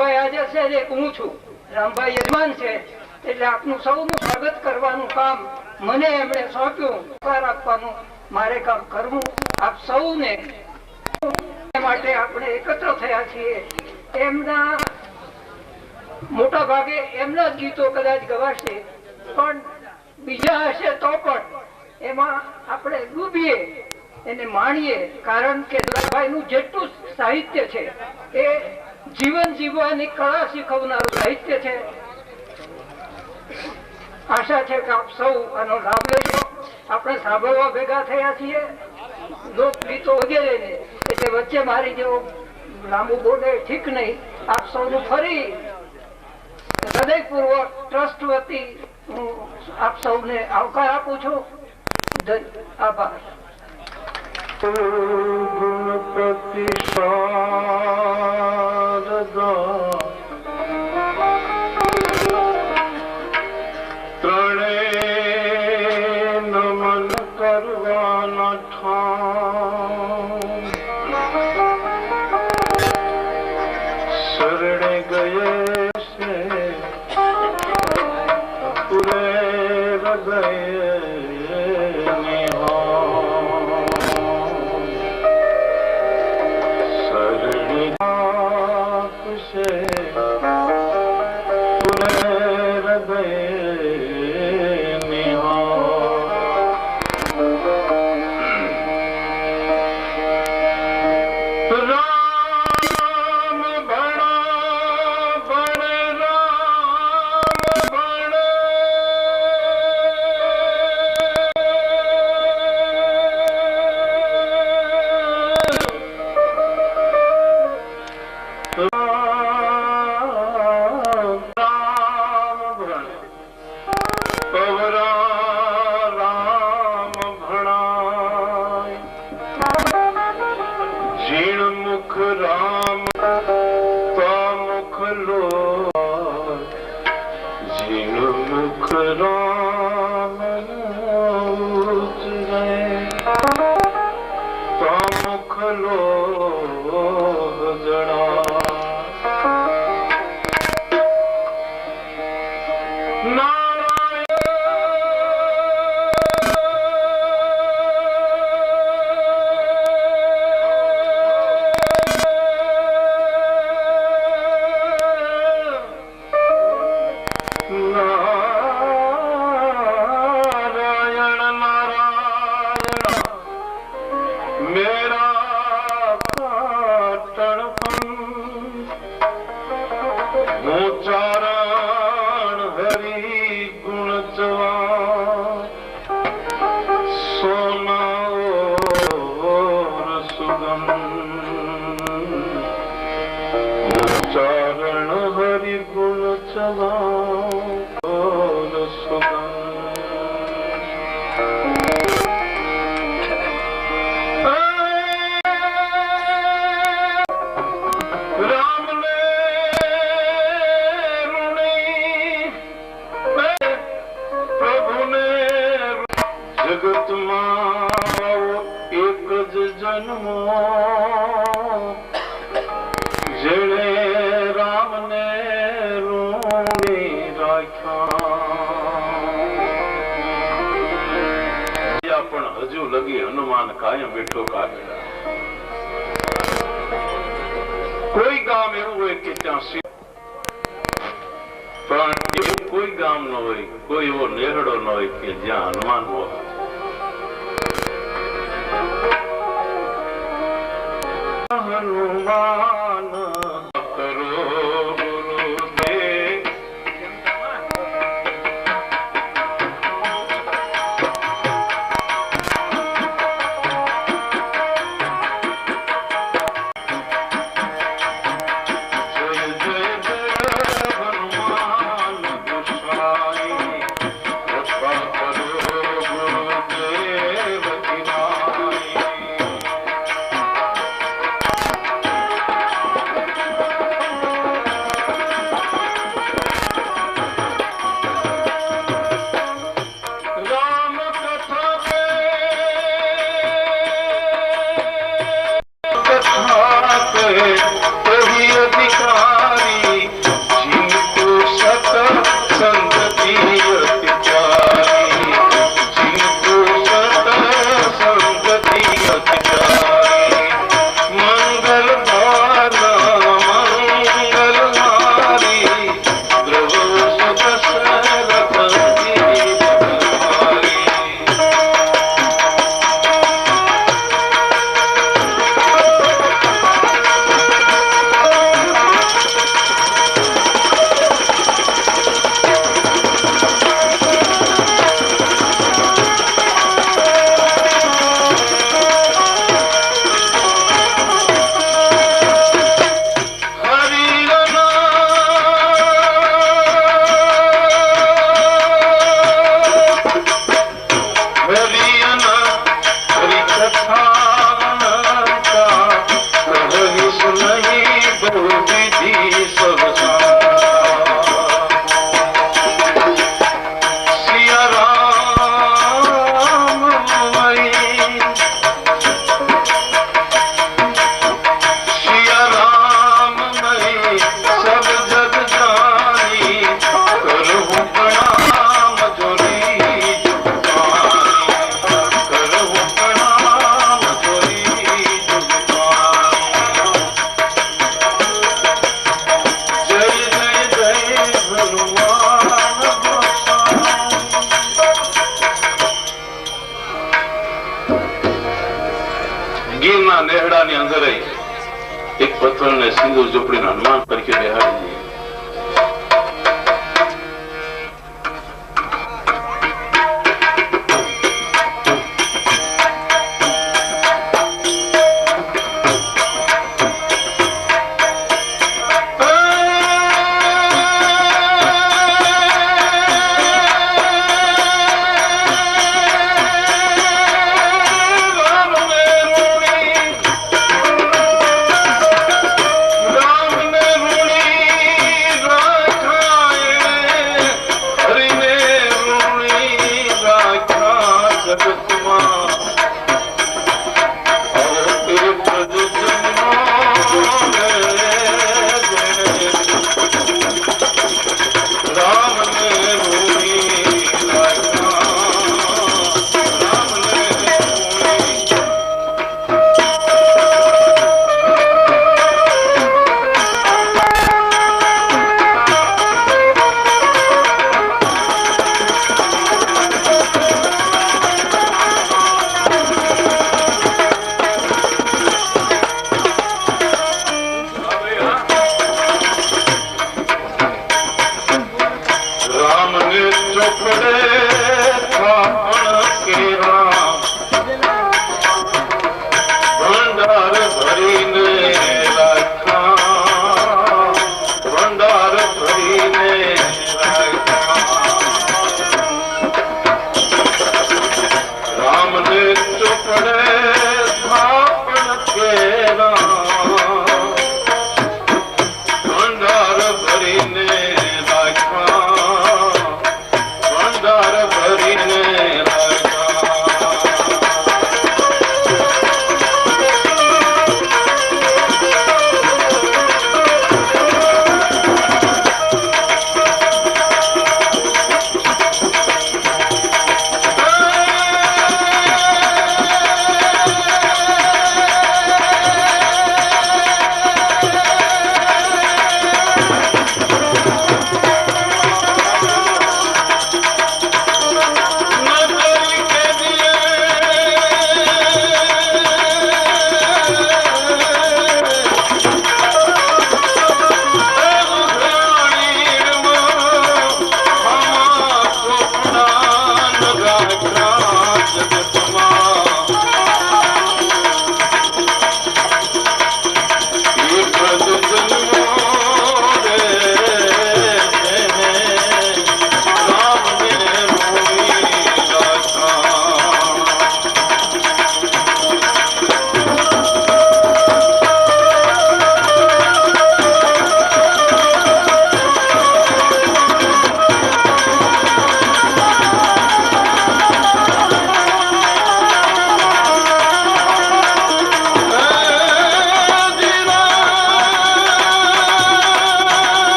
રામભાઈ આજે છે એક હું છું, રામભાઈ યજમાન છે, એટલે આપનું સૌનું સ્વાગત કરવાનું કામ મને એમણે સોંપ્યું. આપવાનું મારે કામ કરવું. આપ સૌને માટે આપણે એકત્ર થયા છીએ. એમના મોટા ભાગે એમના જ ગીતો કદાચ ગવાશે, પણ બીજા હશે તો પણ એમાં આપણે ડૂબીએ, એને માણીએ. કારણ કે દુલાભાઈ નું જેટલું સાહિત્ય છે એ જીવન જીવવાની કળા શીખવનારું સાહિત્ય છે. આશા છે કે આપ સૌ આનો લાભ લેશો. આપણે સાંભળવા ભેગા થયા છીએ લોકગીતો વગેરે, એટલે વચ્ચે મારી જેવો લાંબુ બોલે ઠીક નહીં. આપ સૌનું ફરી હૃદયપૂર્વક ટ્રસ્ટ વતી હું આપ સૌને આવકાર આપું છું. આભાર. ત્રણે નમન કરવાના ઠામ શરણે ગયે છે પૂરે હૃદય अनंता कहीं सुनहि बहु विधि सब सिया राम मई सिया राम मई सब जग जानी करहु प्रणाम जोरी करहु प्रणाम जोरी जय जय जय हनुमान ગીરના નેહડાની અંદર એક પથ્થરને સિંદૂર ચોપડીને હનુમાન તરીકે બેહાડી દીધી.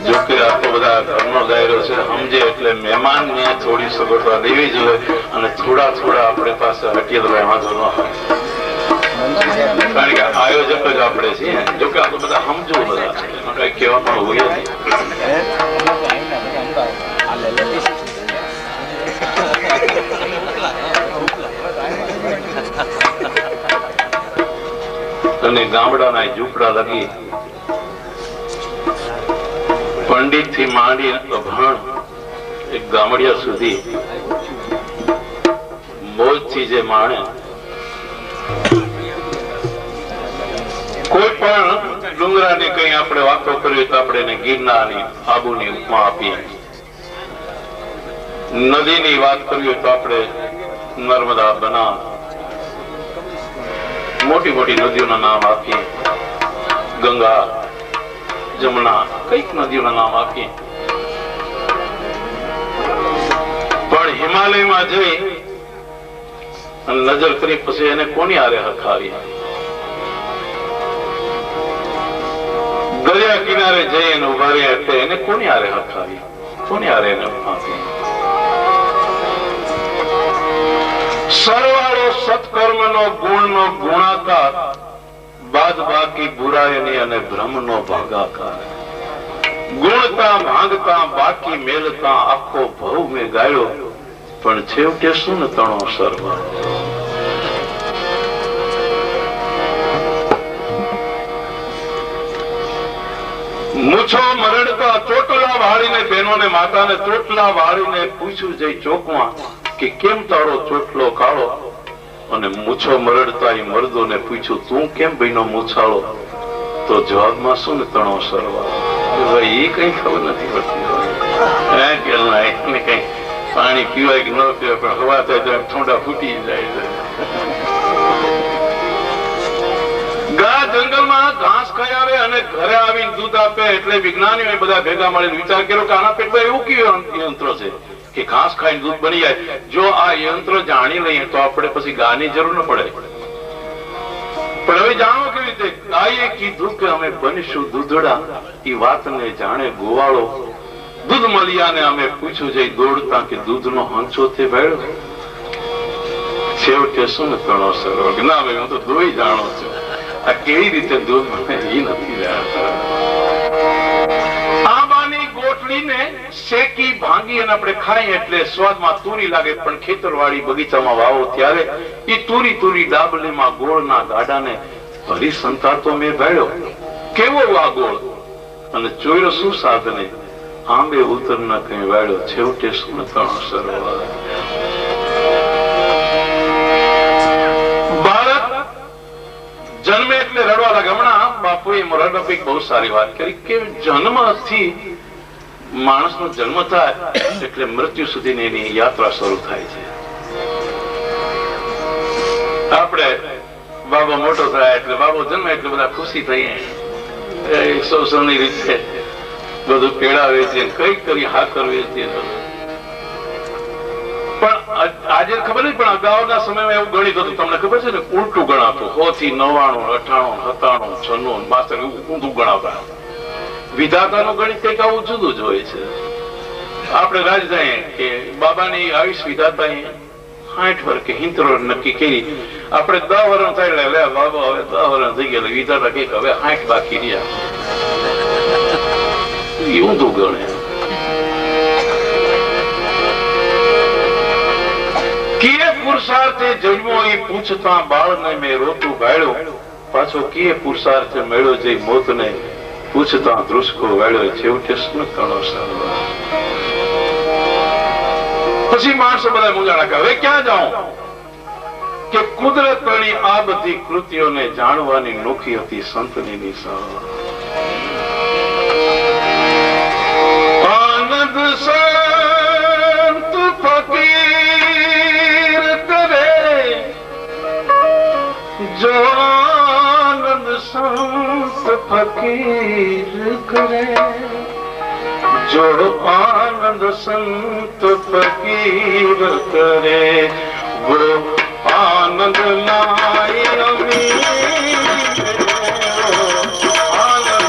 જો કે આખો બધા ઘરનો દાયરો છે, સમજે એટલે મહેમાન ને થોડી સગવડતા દેવી જોઈએ અને થોડા થોડા આપણે પાસે હટીએ તો વાંધો ન હોય, કારણ કે આયોજક જ આપણે છીએ. જો કે આપણે બધા સમજવું, બધા એમાં કઈ કહેવા પણ હોય નહીં. અને ગામડાના ઝૂંપડા લગી પંડિત થી માંડી અભણ એક ગામડિયા સુધી મોજ થી જે માણે, કોઈ પણ ડુંગરાની કઈ આપણે વાતો કરીએ તો આપણે એને ગિરનારની આબુની ઉપમા આપીએ, નદીની વાત કરીએ તો આપણે નર્મદા, બનાસ, મોટી મોટી નદીઓના નામ આપીએ, ગંગા, જમુના, કઈક નદીઓના નામ આપીએ. પણ હિમાલયમાં જઈ નજર કરી પછી એને કોની હારે હરખાવી? દરિયા કિનારે જઈ અને ઉભા રહ્યા એટલે એને કોની હારે હરખાવી? કોની હારે એને આપી? સરવાળો સત્કર્મનો ગુણનો ગુણાકાર, બાદ બાકી બુરાઈની અને ભ્રમનો ભાગાકાર. ગુણતા ભાંગતા બાકી મેલતા આખો ભવ મેં ગાયો, પણ છેવટે શું તણો સરવાળો. મૂછો મરડતા ચોટલા વાળીને બહેનોને માતાને ચોટલા વાળીને પૂછ્યું જઈ ચોકમાં કે કેમ તારો ચોટલો કાળો? અને મૂછો મરડતા એ મર્દોને પૂછ્યું તું કેમ બહેનો મૂછાળો? તો જવાબમાં શું ને તણો સરવાળો. એ કઈ ખબર નથી પડતી, કઈ પાણી પીવાય કે ન પીવાય, પણ હવા થાય ઠંડા ફૂટી જાય છે. ગા જંગલમાં ઘાસ ખાઈ આવે અને ઘરે આવીને દૂધ આપે, એટલે વિજ્ઞાનીઓ બધા ભેગા મળીને વિચાર કર્યો કે આના પેટમાં એવું કેવું યંત્ર છે કે ઘાસ ખાઈને દૂધ બની જાય. જો આ યંત્ર જાણી લઈએ તો આપણે પછી ગાની જરૂર ન પડે. પણ હવે જાણો કેવી રીતે? ગાયે કીધું કે અમે બનીશું દૂધડા, એ વાતને જાણે ગોવાળો. દૂધ મળ્યાને અમે પૂછ્યું જઈ દોડતા કે દૂધનો હંચો તે ભેળો. છેવટે શું તણો સરળ? ના ભાઈ, હું તો દોઈ જાણો છું, આ કેવી રીતે દૂધ મળે એ નથી જાણતા. આંબાની ગોટલીને શેકી ભાંગી અને આપણે ખાઈએ એટલે સ્વાદમાં તુરી લાગે, પણ ખેતરવાડી બગીચામાં વાવો ત્યારે એ તુરી તુરી ડાબલીમાં ગોળના ગાડાને ભરી સંતાતો મેં ભેળ્યો. કેવો આ ગોળ અને ચોર્યો શું સાધને, આંબે ઉતર ન કઈ વાળ્યો. છેવટે શું તણો સરળ. જન્મે એટલે રડવા લાગે. હમણાં બાપુએ મોરારબાપુએ બહુ સારી વાત કરી કે જન્મથી માણસનો જન્મ થાય એટલે મૃત્યુ સુધીની એની યાત્રા શરૂ થાય છે. આપણે બાબો મોટો થાય એટલે બાબો જન્મે એટલે બધા ખુશી થઈ, સૌની રીતે બધું પેડાવે છે, કઈ કરી હા કરવી છે. પણ આજે ખબર નહીં, પણ અગાઉના સમયમાં એવું ગણિત હતું, તમને ખબર છે ને, ઉલટું ગણાતું. 100 થી 99, 98, 97, 96 માસ્ટર ઊંધું ગણાવતા. વિધાતાનું ગણિત કઈક આવું જુદું જ હોય છે. આપણે રાજધાની કે બાબાની આયુષ વિધાતા 60 વર્ષ કે 70 વર્ષ નક્કી કરી. આપણે 10 વર્ષ થાય એટલે બાબા હવે 10 વર્ષ થઈ ગયા, વિધાતા કઈક હવે 60 બાકી રહ્યા. ઊંધું ગણે. કિયે પુરુષાર્થે જન્મો એ પૂછતા બાળને મેં રોતું ગાળ્યો, પાછો કિયે પુરુષાર્થે મેળ્યો જઈ મોતને પૂછતા ધ્રુસકો વાળ્યો. છેવટે શું તણો સરળ. પછી માણસો બધા મૂંઝાણા કે હવે ક્યાં જાઉં? કે કુદરતની આ બધી કૃતિઓને જાણવાની નોખી હતી સંતની નિશાન. આનંદ સંત ફકીર કરે, જો આનંદ સંત ફકીર કરે, જો આનંદ સંત ફકીર કરે, वो आनंद लाई अमी आनंद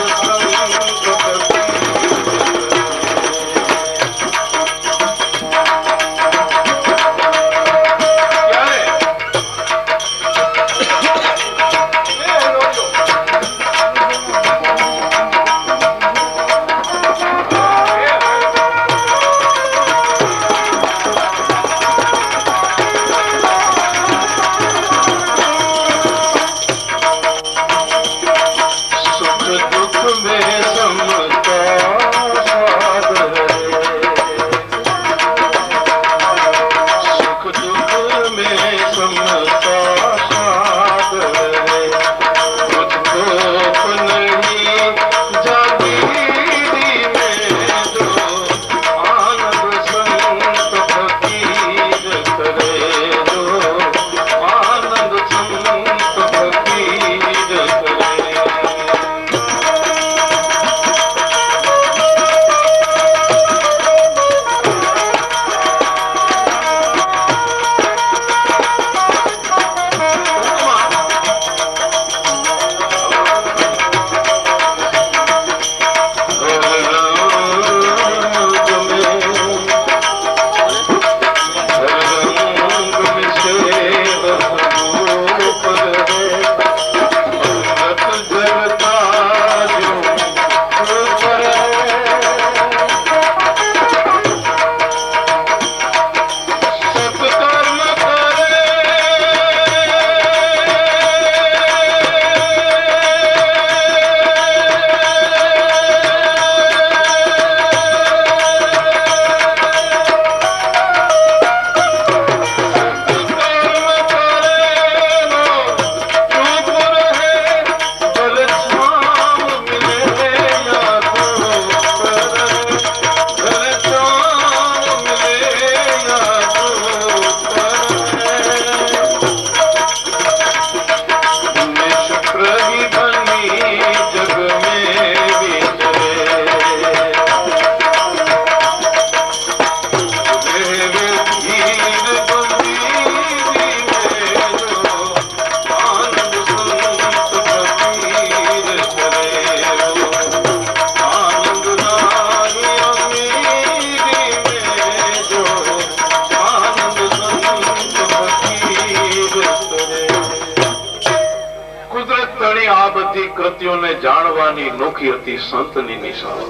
કૃત્યોને જાણવાની નોખી હતી સંતની નિશાળો.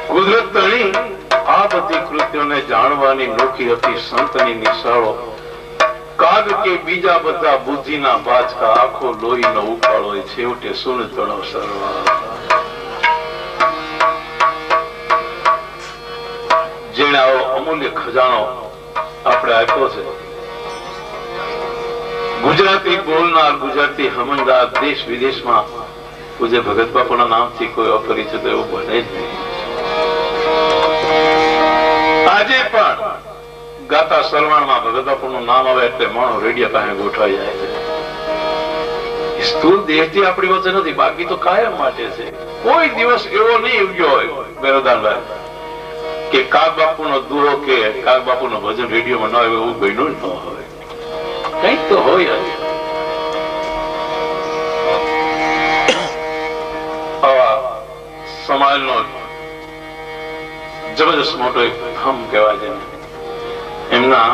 કુદરત તણી આ બધી કૃત્યોને જાણવાની નોખી હતી સંતની નિશાળો. કાગ કે બીજા બધા બુદ્ધિના બાચકા આખો લોહીનો ઉકાળો છેવટે સુન તળાવ સરવા. જેણે આવો અમૂલ્ય ખજાનો આપણે આપ્યો છે. ગુજરાતી બોલનાર, ગુજરાતી સમજદાર દેશ વિદેશમાં પૂજ્ય ભગત બાપુના નામથી કોઈ અપરિચિત એવું બને જ નહીં. આજે પણ ગાતા સરવાણમાં ભગત બાપુનું નામ આવે એટલે માણો રેડિયા પાસે ગોઠવાઈ જાય છે. સ્થૂળ દેહથી આપણી વચ્ચે નથી, બાકી તો કાયમ માટે છે. કોઈ દિવસ એવો નહીં ઉગ્યો હોય બેરોદાનભાઈ કે કાગ બાપુનો દુહો કે કાગ બાપુનું ભજન રેડિયોમાં ન આવે એવું બન્યું ન હોય. કઈક તો હોય. આવા સમાજનો જબરજસ્ત મોટો એક થમ કહેવાય છે. એમના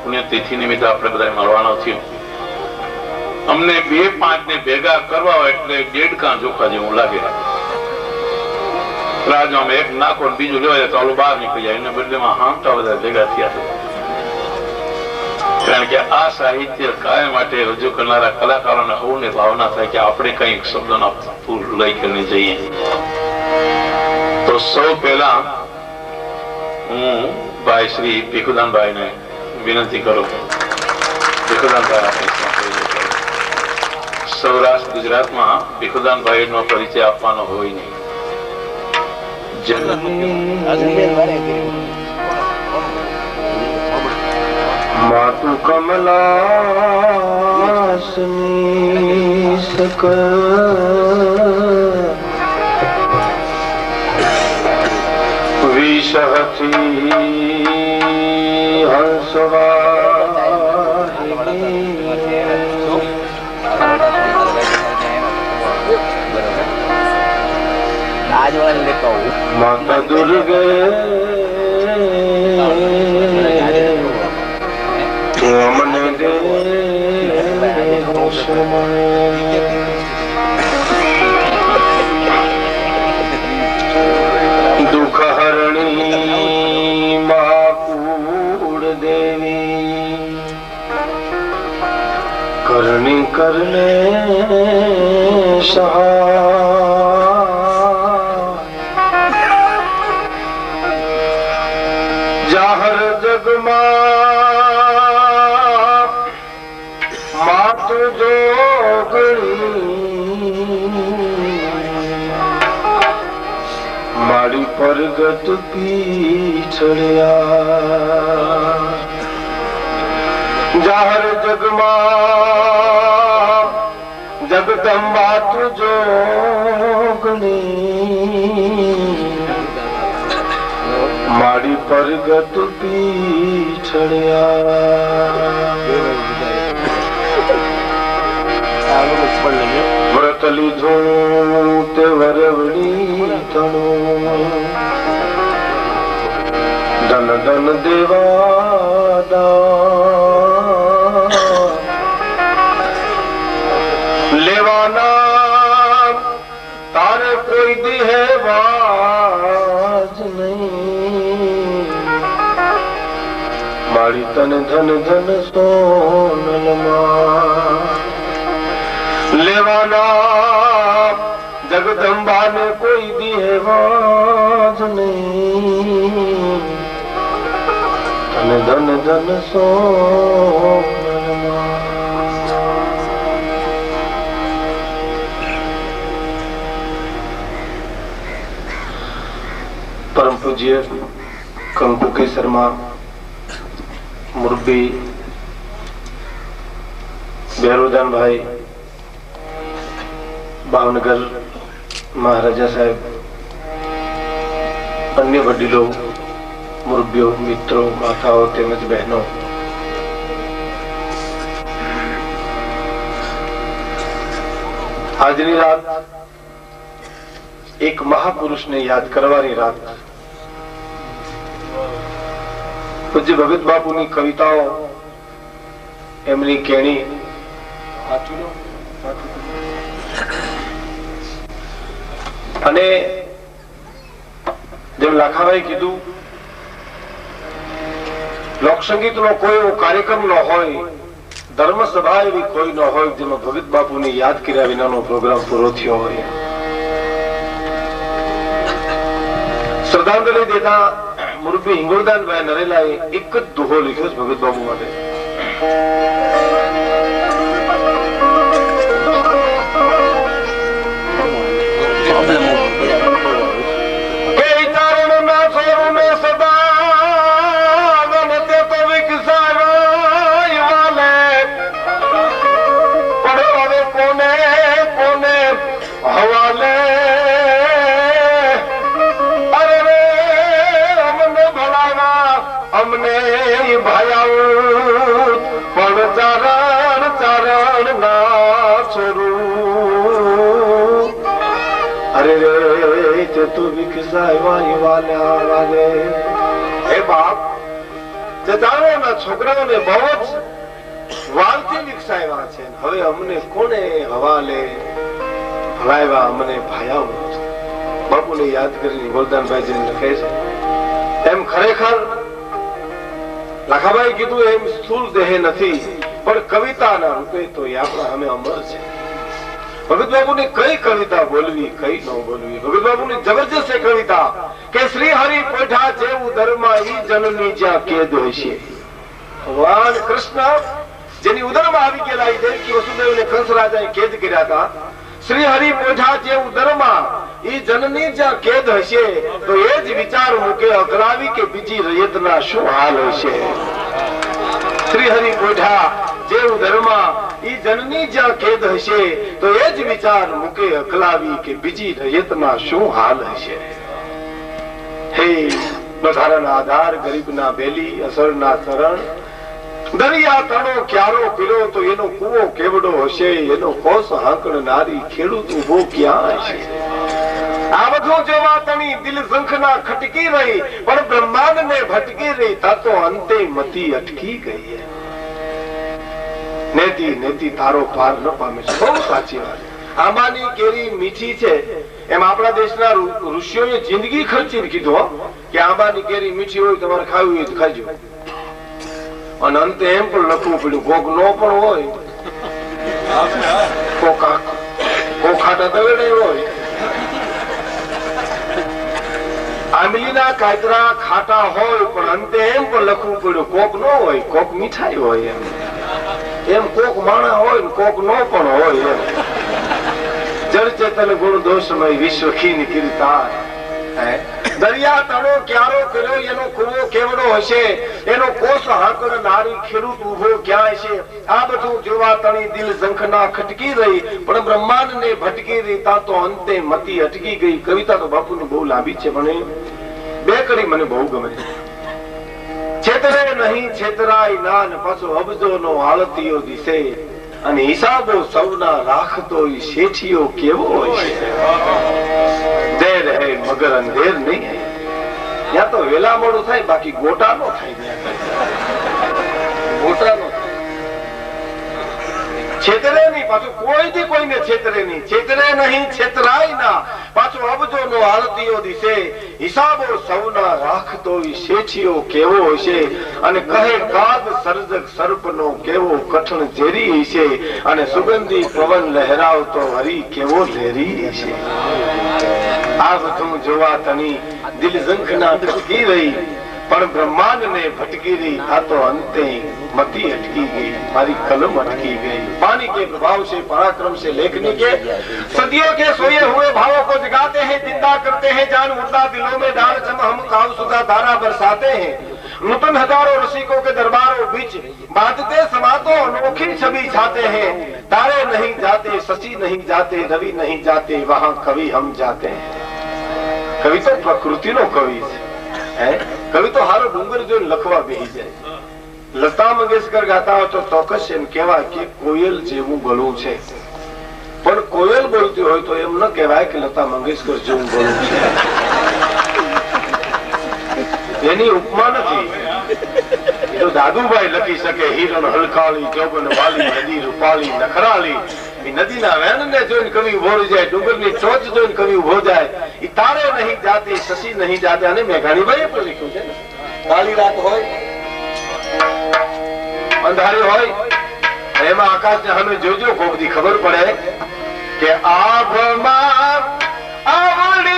પુણ્યતિથિ નિમિત્તે આપણે બધા મળવાનો થયો. અમને 2-5 ને ભેગા કરવા હોય એટલે દેડકા જોખા જેવું લાગે. રાજમાં એક નાખો બીજું લેવાય તો આલું બહાર નીકળી જાય. એના બદલેમાં હામટા બધા ભેગા થયા છે. કારણ કે આ સાહિત્ય કાયમ માટે રજૂ કરનારા કલાકારોને સૌને ભાવના થાય કે આપણે કઈક શબ્દોના ફૂલ લઈ કરીને જઈએ. તો સૌ પહેલા હું ભાઈ શ્રી ભીખુદાનભાઈ ને વિનંતી કરું. ભીખુદાનભાઈ સૌરાષ્ટ્ર ગુજરાતમાં ભીખુદાનભાઈ નો પરિચય આપવાનો હોય નહીં. માતુ કમલાસની સક વિષહથી હંસવા માતા દુર્ગે અમને દે દુઃખ હરણી મા કુળ દેવી કરણી કરને જાહર જગમાં માત જોગણી મારી પરગટ પીછળ્યા જાહર જગમાં જગદંબા તું જોગણી મારી પરગટ પીછળ્યા વ્રત લીધું તે વરવડી તણું ધન ધન દેવા લેવાના તારે કોઈ દેહ વાજ નહીં મારી તન ધન ધન સોનલમાં લેવાના જગદંબા ને કોઈ દેવાજ નહીં તને ધન ધન સોનલમાં પરમ પૂજ્ય કંકુ કેસરમાં મુરબી બેરોદાનભાઈ ભાવનગર મહારાજા સાહેબ અન્ય વડીલો મુરબ્બીઓ મિત્રો માતાઓ તેમજ બહેનો આજની રાત એક મહાપુરુષને યાદ કરવાની રાત પૂજ્ય ભગત બાપુની કવિતાઓ એમની કેણી અને જેમ લાખાભાઈ કીધું લોકસંગીત નો કોઈ એવો કાર્યક્રમ ન હોય ધર્મ સભા એવી કોઈ ન હોય જેમાં ભગત બાપુને યાદ કર્યા વિનાનો પ્રોગ્રામ પૂરો થયો હોય શ્રદ્ધાંજલિ દેતા મુરબ્બી હિંગોળદાનભાઈ નરેલાએ એક જ દોહો લખ્યો છે ભગત બાપુ માટે છોકરાઓને બહુ જ વાલથી વિકસાવ્યા છે હવે અમને કોને હવાલે ભલાવ્યા અમને ભાયા બાપુને યાદ કરીને ગોરદાનભાઈ લખે છે એમ ખરેખર લાખાભાઈ કીધું એમ સ્થૂળ દેહ નથી પણ કવિતાના રૂપે તો એ આપણા અમે અમર છે ભગત બાબુની કઈ કવિતા બોલવી કઈ ન બોલવી ભગત બાબુની જબરજસ્ત કવિતા કે શ્રી હરિ પોઠા જેવું ધર્મા ઈ જનની જ્યાં કેદ હોય છે ભગવાન કૃષ્ણ જેની ઉદરમાં આવી ગયેલા દેવકી વસુદેવને કંસ રાજાએ કેદ કર્યા હતા શ્રી હરિ પોઠા જેવું ધર્મા ઈ જનની જ્યાં કેદ હશે તો એ જ વિચાર મૂકે અકરાવી કે બીજી રયતના શું હાલ હશે શ્રી હરિ પોઠા જેવું ધર્મા ઈ જનની જ્યાં કેદ હશે તો એ જ વિચાર મૂકે અકલાવી કે બીજી રયતના શું હાલ હશે હે બધાના આધાર ગરીબના બેલી અસરના શરણ દરિયા તણો ક્યારો પીરો તો એનો કૂવો કેવડો હશે એનો કોસ હાંકણ નારી ખેડૂત ઉભો ક્યાં હશે આ બધું જોવા તણી દિલ ઝંખના ખટકી રહી, પણ બ્રહ્માંડ ને ભટકી રહી, તા તો અંતે મતી અટકી ગઈ. નેતી નેતી તારો પાર ન પામે. બહુ સાચી વાત. આંબાની કેરી મીઠી છે એમ આપણા દેશના ઋષિઓએ જિંદગી ખર્ચીને કીધું કે આંબાની કેરી મીઠી હોય, તમારે ખાવી હોય તો ખાજો. અને અંતે એમ પણ લખવું પડ્યું કોક નો પણ હોય, કોક ખાટા તવેડે હોય. આંબલીના કાતરા ખાટા હોય, પણ અંતે એમ પણ લખવું પડ્યું કોક નો હોય, કોક મીઠાઈ હોય. એમ કોક માણા હોય ને કોક નો પણ હોય. એમ જળ ચેતન ગુણ દોષમય વિશ્વ ખીન કીર્તાર. દરિયા તળો ક્યારો કર્યો, એનો કુવો કેવડો હશે, એનો કોષ હાકર નારી ખેડૂત ઉભો ક્યાં હશે. આ બધું જોવા તણી દિલ ઝંખના ખટકી રહી, પણ બ્રહ્માંડ ને ભટકી રહી, તા તો અંતે મતી અટકી ગઈ. કવિતા તો બાપુની બહુ લાંબી છે, પણ બે કડી મને બહુ ગમે. છેતરે નહીં છેતરાય નાન, પાછો અબજો નો આળતીઓ દિશે, અને હિસાબો સૌના રાખતો શેઠિયો કેવો હોય છે. દેર હે મગર અંધેર નહીં હે. ત્યાં તો વેલા મોડું થાય, બાકી ગોટા નો થાય. ગોટા નો છેતરે નહીં, પાછું કોઈથી કોઈને છેતરે નહીં. છેતરે નહીં છેતરાય ના, પાછું અબજો નો આળતીઓ દિશે, હિસાબો સૌના રાખતો શેઠિયો કેવો હશે. અને કહે કાગ સર્જક સર્પનો કેવો કઠણ ઝેરી હશે, અને સુગંધી પવન લહેરાવતો હરી કેવો લહેરી હશે. આ બધું જોવા તની દિલ ઝંખના ખટકી રહી, પણ બ્રહ્માંડ ને ભટકી રહી, આ તો અંતે मती अटकी गई, हमारी कलम अटकी गई। पानी के प्रभाव से, पराक्रम से लेखनी के सदियों के सोए हुए भावों को जगाते हैं, जिंदा करते हैं, जान मुर्दा दिलों में डाल जम हम काव सुधा धारा बरसाते हैं। नूतन हजारों रसिकों के दरबारों बीच बांधते समातों अनोखी छवि छाते हैं। तारे नहीं जाते, शशि नहीं जाते, रवि नहीं जाते, वहां कवि हम जाते हैं। कवि तो प्रकृति नो कवि है। कवि तो हारो डूंगर जो लखवा बेही जाए। लता मंगेशकर गाता हो तो ચોક્કસ એમ કહેવાય કે કોયલ જેવું ગળું છે, પણ કોયલ બોલતી હોય તો એમ ન કહેવાય કે લતા મંગેશકર જેવું ગળું છે। એની ઉપમા નથી। એ તો દાદુભાઈ લખી શકે, હિરણ હલકાળી, જોગન વાલી, નદી રૂપાળી, નખરાળી। એ નદીના વેણને જોઈને કવિ ઉભો રહી જાય, ડુંગરની ટોચ જોઈને કવિ ઉભો જાય। એ તારે નહીં જાતે, શશી નહીં જાતે। અને મેઘાણીભાઈએ પણ લખ્યું છે ને, કાળી રાત હોય, અંધારી હોય, એમાં આકાશ ને સામે જોજો, કોક દી ખબર પડે કે આભમાં આવડી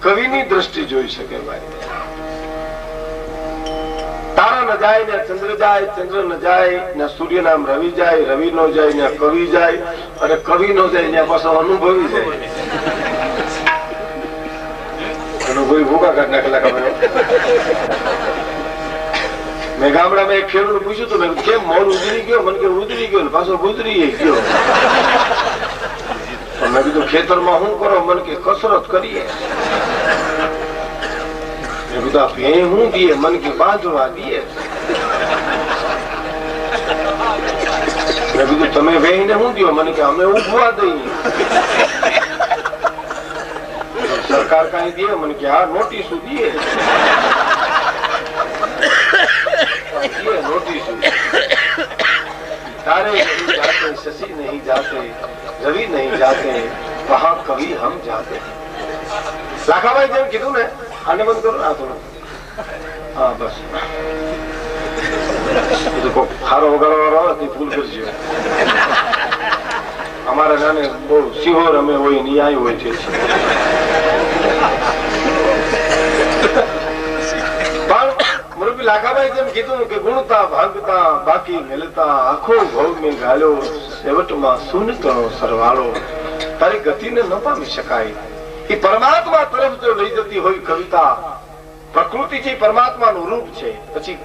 કવિની દ્રષ્ટિ જોઈ શકે ભાઈ। તારા ન જાય ને ચંદ્ર જાય, ચંદ્ર ન જાય ને સૂર્ય નામ રવિ જાય, રવિ નો જાય ને કવિ જાય, અને કવિ નો જાય ને પાછો અનુભવી જાય। અનુભવી ભૂખા કાઢ નાખેલા ખબર। મેં ગામડામાં એક ખેડૂત પૂછ્યું તો મેં કેમ મોર ઉજરી ગયો, મને કે ઉજરી ગયો ને પાછો ગુજરી ગયો। મેં કીધું ખેતરમાં શું કરો, મને કે કસરત કરીએ। બધા ભેં હું દીએ, મન કે બાંધવા દીએ। મેં કીધું તમે ભેં ને શું દો, મને કે અમે ઉભવા દઈએ। સરકાર કઈ દે, મને કે હા નોટિસ દીએ, નોટિસ। તારે નહીં જાતે, શશી નહીં જાતે, रवि नहीं जाते वहां कवि हम जाते हैं। લાખાભાઈ જેમ કીધું ને, આને બંધ કરો ના થોડું, હા બસ, ખારો વગાડવાનો આવે તે ફૂલ કરજો. અમારા નાને બહુ સિહોર અમે હોય ન્યાય હોય છે. પણ મુરબી લાખાભાઈ જેમ કીધું કે ગુણતા ભાગતા બાકી મિલતા આખો ભવ મેં ગાલ્યો સેવટમાં સુનતણો સરવાળો તારી ગતિને ન પામી શકાય. એ પરમાત્મા તરફ જો લઈ જતી હોય કવિતા, પ્રકૃતિ છે પરમાત્માનું રૂપ છે. પછી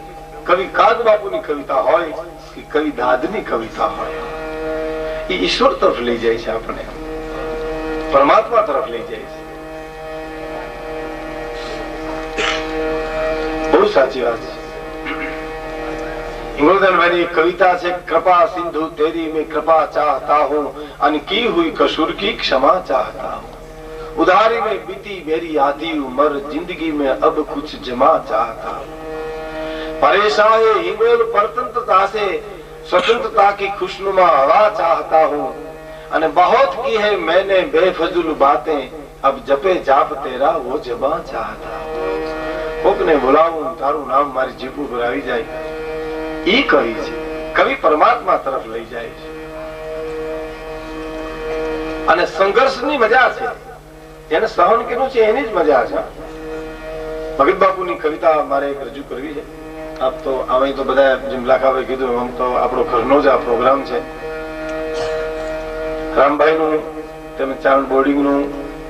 કવિ કાગ બાપુની કવિતા હોય કે કવિ દાદની કવિતા હોય, એ ઈશ્વર તરફ લઈ જાય છે, આપણે પરમાત્મા તરફ લઈ જાય છે. બહુ સાચી વાત છે. હિંગોળદાનભાઈની એક કવિતા છે, કૃપા સિંધુ તેરી મેં કૃપા ચાહતા હું અને કી હુઈ કસૂર કી ક્ષમા ચાહતા હું. उधारी में बीती मेरी आधी उम्र जिंदगी में अब कुछ जमा चाहता हूं. परेशान है हिंगोल परतंत्रता से स्वतंत्रता की खुशनुमा हवा चाहता हूं અને बहुत की है मैंने बेफजूल बातें अब जपे जाप तेरा वो जबा चाहता हूं. કોકને બોલાવું તારું નામ મારી જીભ ઉપર આવી જાય, ઈ કવિ છે. કવિ પરમાત્મા તરફ લઈ જાય છે. અને સંઘર્ષની મજા છે, જેને સહન કર્યું છે એની જ મજા છે. ભગત બાપુની કવિતા મારે એક રજૂ કરવી છે. આપ તો આમાં તો બધા જેમ લાખાભાઈ કીધું આમ તો આપણો ઘરનો જ આ પ્રોગ્રામ છે. રામભાઈ નું તેમજ ચારણ બોર્ડિંગ નું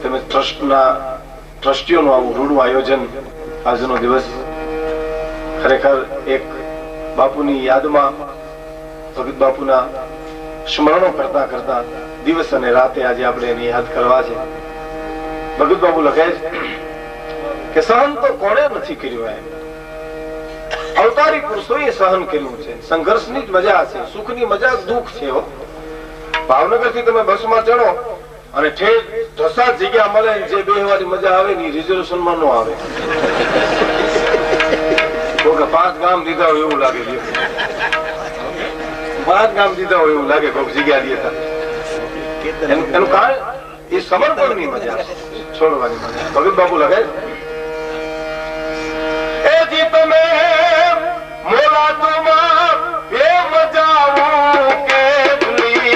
તેમજ ટ્રસ્ટીઓનું આવું રૂડું આયોજન. આજનો દિવસ ખરેખર એક બાપુની યાદમાં ભગત બાપુના સ્મરણો કરતા કરતા દિવસ અને રાતે આજે આપણે એની યાદ કરવા છે. ભગત બાબુ લખે કે સહન તો કોણે નથી કર્યું, એમ અવતારી પુરુષોએ સહન કર્યું છે. સંઘર્ષની જ મજા છે, સુખની મજા દુઃખ છે. ભાવનગર થી તમે બસમાં ચડો અને ઠેર ઢસા જગ્યા મળે, જે બેહવાની મજા આવે ને રિઝર્વેશન માં ન આવે. 5 ગામ દીધા હોય એવું લાગે, 5 ગામ દીધા હોય એવું લાગે કોઈક જગ્યા દીધા. એનું કારણ એ સમર્પણની મજા છે, છોડવાની મજા. ભગત બાપુ લખે એ જી તમે મોલા તુમા એ મજાવું કે ભૂલી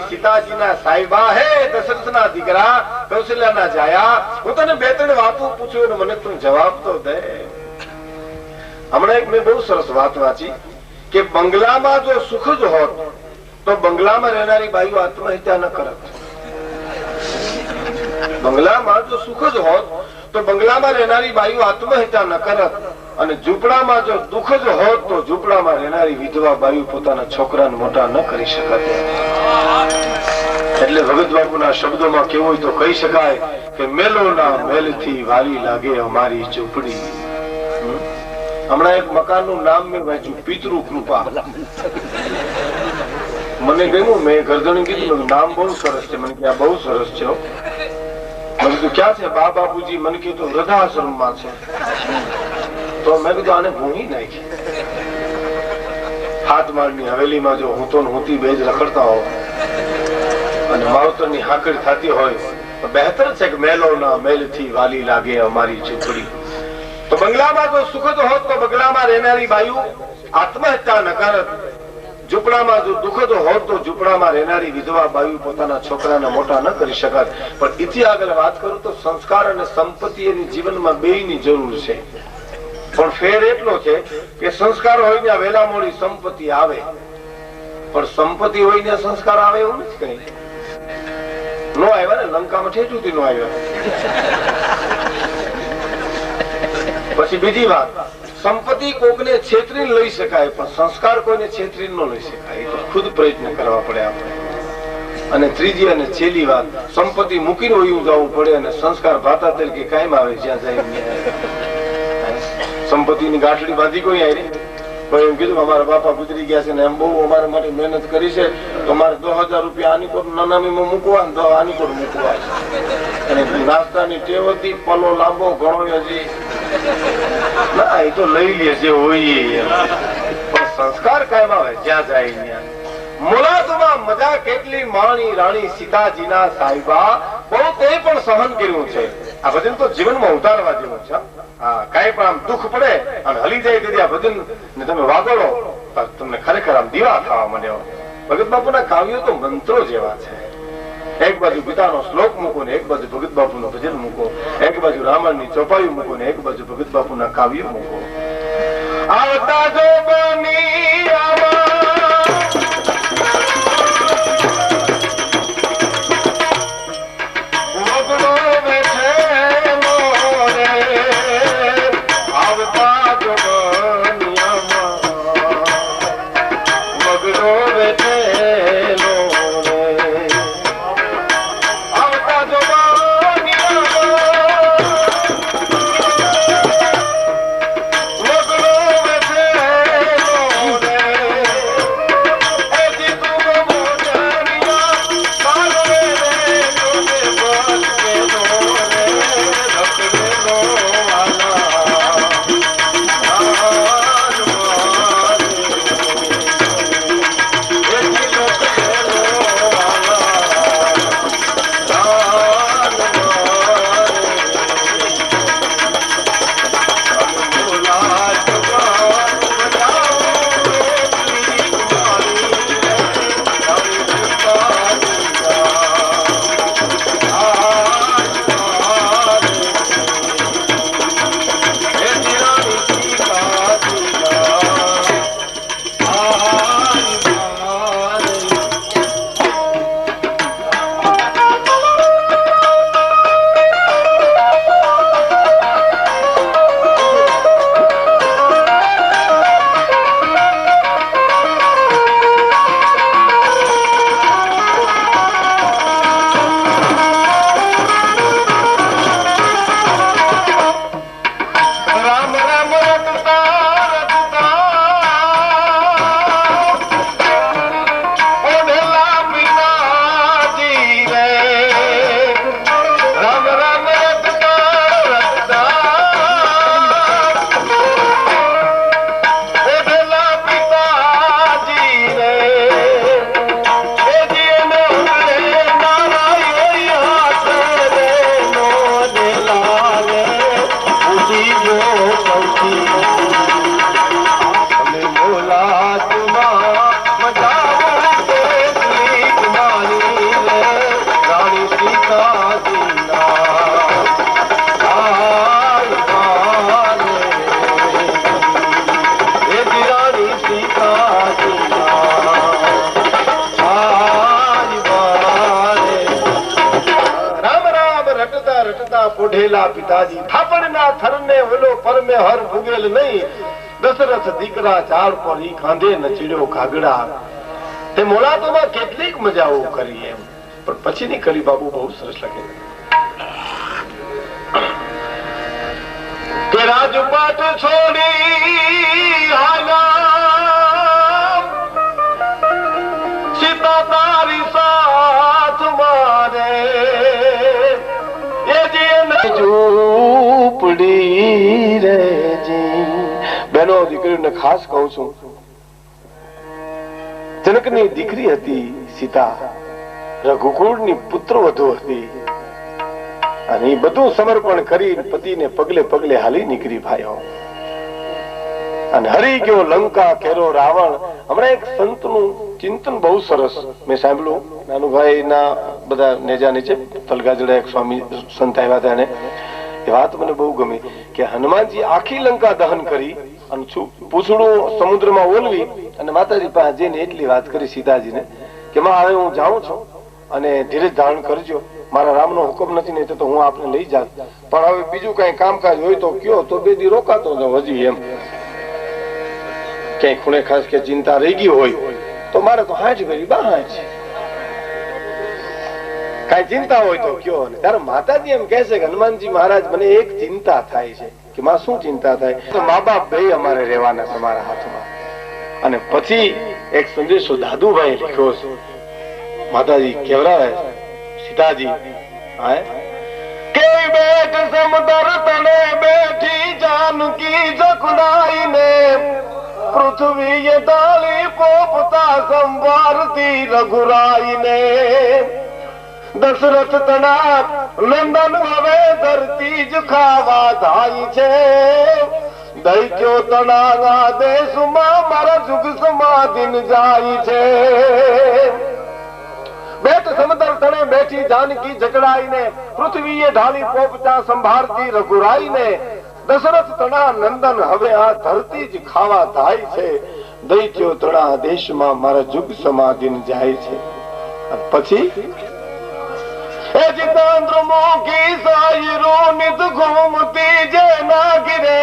સીતાજીના સાહેબા હે દશરથના દીકરા કૌશલ્યાના જાયા. હું તને 2-3 વાતો પૂછું મને તું જવાબ તો દે. હમણાં એક મેં બહુ સરસ વાત વાંચી કે બંગલામાં જો સુખ જ હોત તો બંગલામાં રહેનારી બાઈઓ આત્મહત્યા ન કરત. બંગલામાં જો સુખ જ હોત તો બંગલામાં રહેનારી બાઈઓ આત્મહત્યા ન કરત. અને ઝૂંપડામાં જો દુઃખ જ હોત તો ઝૂંપડામાં રહેનારી વિધવા બાઈઓ પોતાના છોકરાને મોટા ન કરી શકત. એટલે ભગત બાપુના શબ્દોમાં કેવું હોય તો કહી શકાય કે મેલોના મેલથી વાલી લાગે અમારી ઝૂંપડી. હમણાં એક મકાનનું નામ મેં વાંચ્યું, પિતૃ કૃપા. મને ગમ્યું, મેં ગરદણી કીધું નામ બહુ સરસ છે. મને કે બહુ સરસ છે. મેં કીધું ક્યાં છે? બા બાપુજી મને કીધું વૃદ્ધાશ્રમમાં છે. તો મેં કીધું આને ભૂંગી નાખી. હાથ માળની હવેલીમાં જો હું તો હુંતી બે જ રખડતા હો અને માવતરની હાકડ થતી હોય તો બહેતર છે કે મેલોના મેલથી વાલી લાગે અમારી ઝૂંપડી. તો બંગલામાં જો સુખદ હોત તો બંગલામાં રહેનારી બાયુ આત્મહત્યા ન કરત. ઝૂંપડામાં જો દુઃખદ હોત તો ઝૂંપડામાં રહેનારી વિધવા બાયુ પોતાના છોકરાને મોટા ન કરી શકત. પણ ઇથી આગળ વાત કરું તો સંસ્કાર અને સંપત્તિ એની જીવનમાં બેયની જરૂર છે. પણ ફેર એટલો છે કે સંસ્કાર હોય ત્યાં વહેલા મોડી સંપત્તિ આવે, પણ સંપત્તિ હોય ત્યાં સંસ્કાર આવે એવું નથી. કઈ નો આવ્યા ને, લંકામાં ઠેઠુંથી નો આવ્યા. પછી બીજી વાત, સંપત્તિ કોકને છેતરીને લઈ શકાય પણ સંસ્કાર કોઈને છેતરીને ન લઈ શકાય. એ તો ખુદ પ્રયત્ન કરવા પડે આપણે. અને ત્રીજી અને છેલ્લી વાત, સંપત્તિ મૂકીને વયું જવું પડે અને સંસ્કાર ભાતા તરીકે કાયમ આવે જ્યાં જાય. સંપત્તિની ગાંઠડી બાંધી કોઈ આવી કોઈ એમ કીધું અમારા બાપા ગુજરી ગયા છે ને એમ બહુ અમારા માટે મહેનત કરી છે તો અમારે 10,000 રૂપિયા આનીકોટ નાનામીમાં મૂકવા ને 10 આનીકોટ મૂકવા અને નાસ્તાની ટેવ હતી, પલો લાંબો ઘણો હજી ના એ તો લઈ લે જે હોય પણ સંસ્કાર કાયમ આવે જ્યાં જાય ત્યાં. મુલાદમાં મજા કેટલી માણી રાણી સીતાજીના સાહેબા બહુ તે પણ સહન કર્યું છે. આ ભજન તો જીવનમાં ઉતારવા જેવું છે. હા, કઈ પણ આમ દુઃખ પડે અને હલી જાય તેથી આ ભજન ને તમે વાગોળો તમને ખરેખર આમ દીવા થવા માંડ્યો. ભગત બાપુના કાવ્યો તો મંત્રો જેવા છે. એક બાજુ ગીતાનો શ્લોક મૂકો ને એક બાજુ ભગત બાપુનું ભજન મૂકો, એક બાજુ રામાયણની ચોપાયું મૂકો ને એક બાજુ ભગત બાપુના કાવ્યો મૂકો. આવતા જો બની આવા પોઢેલા પિતાજી થાપણના થરને ઓલો પરમે હર ભૂગેલ નહીં. દશરથ દીકરા ચાળ પર ઈ કાંધે નચડ્યો ઘાગડા. તે મોલાતોમાં કેટલીક મજાઓ કરી એમ, પણ પછીની કલી બાબુ બહુ સરસ લખે. કે રાજપાટ છોડી હાલા સીતા તારી સાથ મારે ઝૂંપડી રે જી. બહેનો દીકરીને ખાસ કહું છું જનકની દીકરી હતી સીતા, રઘુકુળની પુત્રવધુ હતી અને એ બધું સમર્પણ કરી પતિને પગલે પગલે હાલી નીકળી ભાઈઓ. અને હરી ગયો લંકા કેરો રાવણ. હમણાં એક સંતનું ચિંતન બહુ સરસ મેં સાંભળ્યું. નાનુભાઈ ના બધા નેજા નીચે તલગાજડા એક સ્વામી સંત આવ્યા હતા, એને એ વાત મને બહુ ગમી કે હનુમાનજી આખી લંકા દહન કરી અને પૂછડું સમુદ્રમાં ઓલવી અને માતાજી પાસે જઈને એટલી વાત કરી સીતાજીને કે માં હવે હું જાઉં છું અને ધીરજ ધારણ કરજો, મારા રામનો હુકમ નથી, નહીં તો હું આપને લઈ જાત, પણ હવે બીજું કઈ કામકાજ હોય તો કયો, તો બે દી રોકાતો જાઉં હજી. એમ ક્યાંય ખૂણે ખાસ કે ચિંતા રહી ગઈ હોય તો મારે તો હાંચ કરી બાહાંચ, કઈ ચિંતા હોય તો કયો. અને ત્યારે માતાજી એમ કહે છે કે હનુમાનજી મહારાજ મને એક ચિંતા થાય છે. કે માં શું ચિંતા થાય? તો મા બાપ બે અમારે રહેવાના છે મારા હાથમાં. અને પછી એક સંદેશો દાદુભાઈ લખ્યો છે. માતાજી કેવરાવે સીતાજી કે બેઠ સમદર તને બેઠી જાનકી જકડાઈને, પૃથ્વીએ ડાળી પોપતા સંવારતી રઘુરાઈને, દશરથ તણા નંદન હવે ધરતી જ ખાવા થાય છે, દૈત્યો તણા દેશમાં મારા જુગ સમાધિન જાય છે. બેઠ સમદર તણે બેઠી જાનકી જકડાઈને, પૃથ્વીએ ઢાળી પોપતા સંભાળતી રઘુરાઈને, દશરથ તણા નંદન હવે આ ધરતી જ ખાવા થાય છે, દૈત્યો તણા દેશમાં મારા જુગ સમાધિન જાય છે. પછી એ જીતાન્દ્ર મોકી સાયરો નિત ઘૂમતી જે નાગીરે,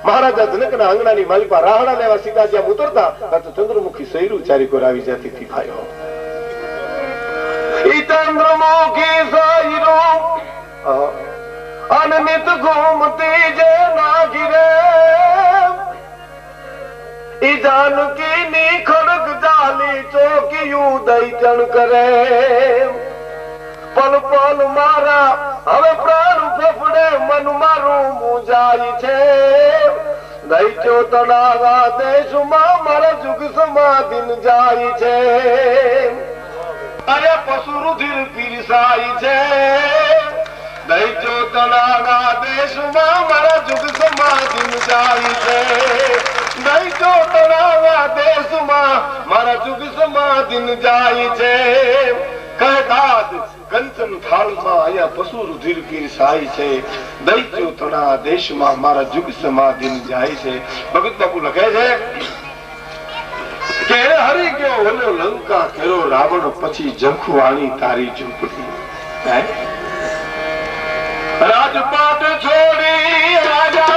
મહારાજા જનકના આંગણાની માલિપા રાહડા લેવા સીધા જ્યાં ઉતરતા તો ચંદ્રમુખી સૈરું ચારીકોર આવી જતી હતી ભાઈઓ. ઈ ચંદ્રમુખી સૈરો અનમિત ઘૂમતી જે નાગીરે, ઈ જાનકી ની ખડક જાલી ચોકિયું દૈતણ કરે, પલ પલ મારા હવે પ્રાણ ફફડે, મન મારું મુંજાય છે, દૈત્યો તણાવા દેશમાં મારા જુગ સમાધિન જાય છે. અરે પશુ રુધિર પીરસાય છે, દૈત્યો તણાવા દેશમાં મારા જુગ સમાધિન જાય છે, દૈત્યો તણાવા દેશમાં મારા જુગ સમાધિન જાય છે. કહેદાદ કંચન થાળમાં આયા પશુ રુધિર પીરસાય છે, દૈત્યો તણા દેશમાં મારા જુગ સમાધિન જાય છે. ભગત બાપુ લખે છે કે હરી ગયો ઓલો લંકા કેરો રાવણ, પછી જંખવાણી તારી ઝૂંપડી. રાજપાટ છોડી રાજા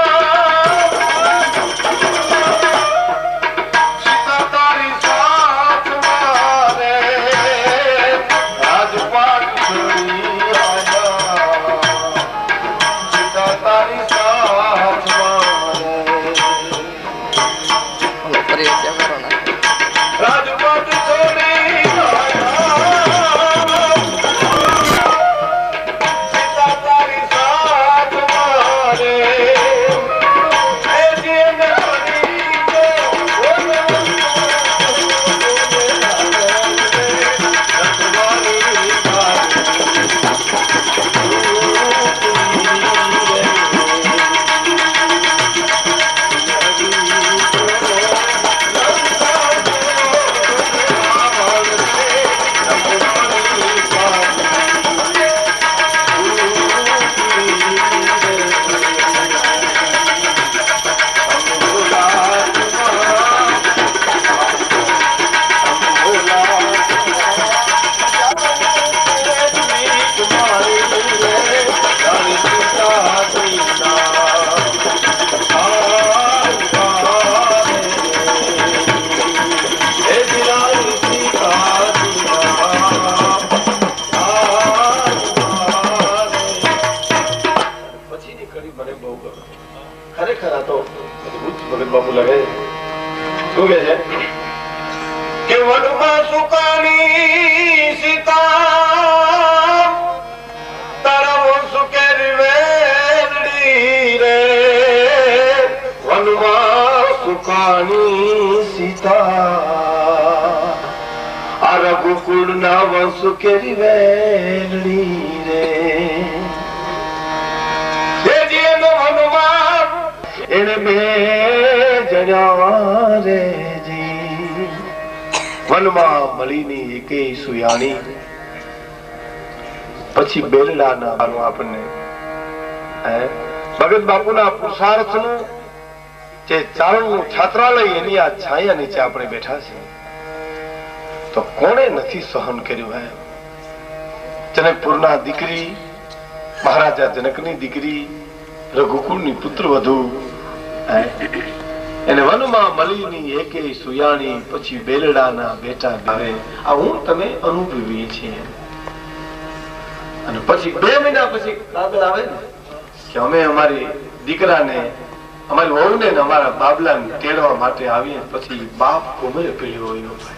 સીતા રઘુકુળ ના વંશ કેરી વેલડી રે એને બે જણા રે જી વનમાં મળીની એકે સુયાણી પછી બેલડા ના આપણને ભગત બાપુના પુરુષાર્થનું જે ચારણનું છાત્રાલય એની આ છાયા નીચે આપણે બેઠા છે તો કોણે નથી સહન કર્યું હે જનકપુરના દીકરી મહારાજા જનકની દીકરી રઘુકુળની પુત્ર વધુ એને વનમાં મળીની એકે સુયાણી પછી બેલડાના બેટા ભાવે આ હું તમે અનુભવીએ છીએ અને પછી 2 મહિના પછી કાગળ આવે ને કે અમે અમારી દીકરાને અમારી વહુને ને અમારા બાબલાને તેડવા માટે આવીએ પછી બાપ કોમરે પીળ્યો હોય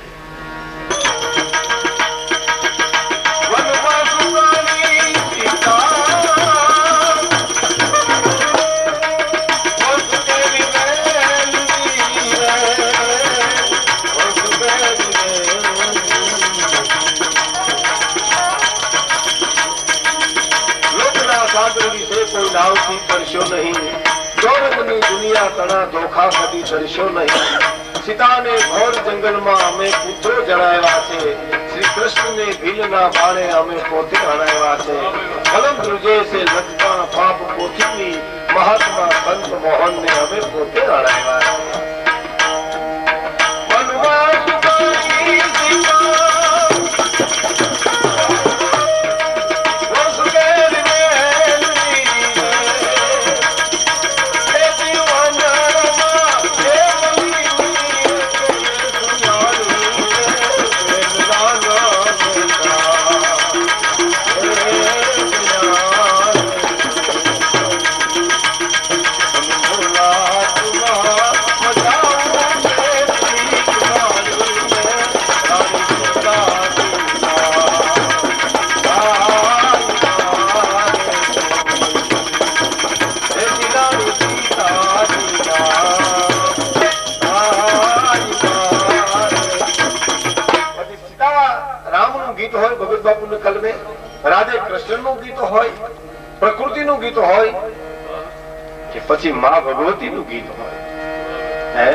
દુનિયા તણા ધોખા કદી કરશો નહીં સીતાને ઘોર જંગલમાં અમે પુત્રો જણાવ્યા છે શ્રી કૃષ્ણને ભીલના બાણે અમે પોતે હણાવ્યા છે કલમ ધ્રુજે છે લખતા પાપ પોથીની મહાત્મા સંત મોહનને અમે પોતે હણાવ્યા છે રાધે કૃષ્ણ નું ગીત હોય પ્રકૃતિ નું ગીત હોય કે પછી માં ભગવતી નું ગીત હોય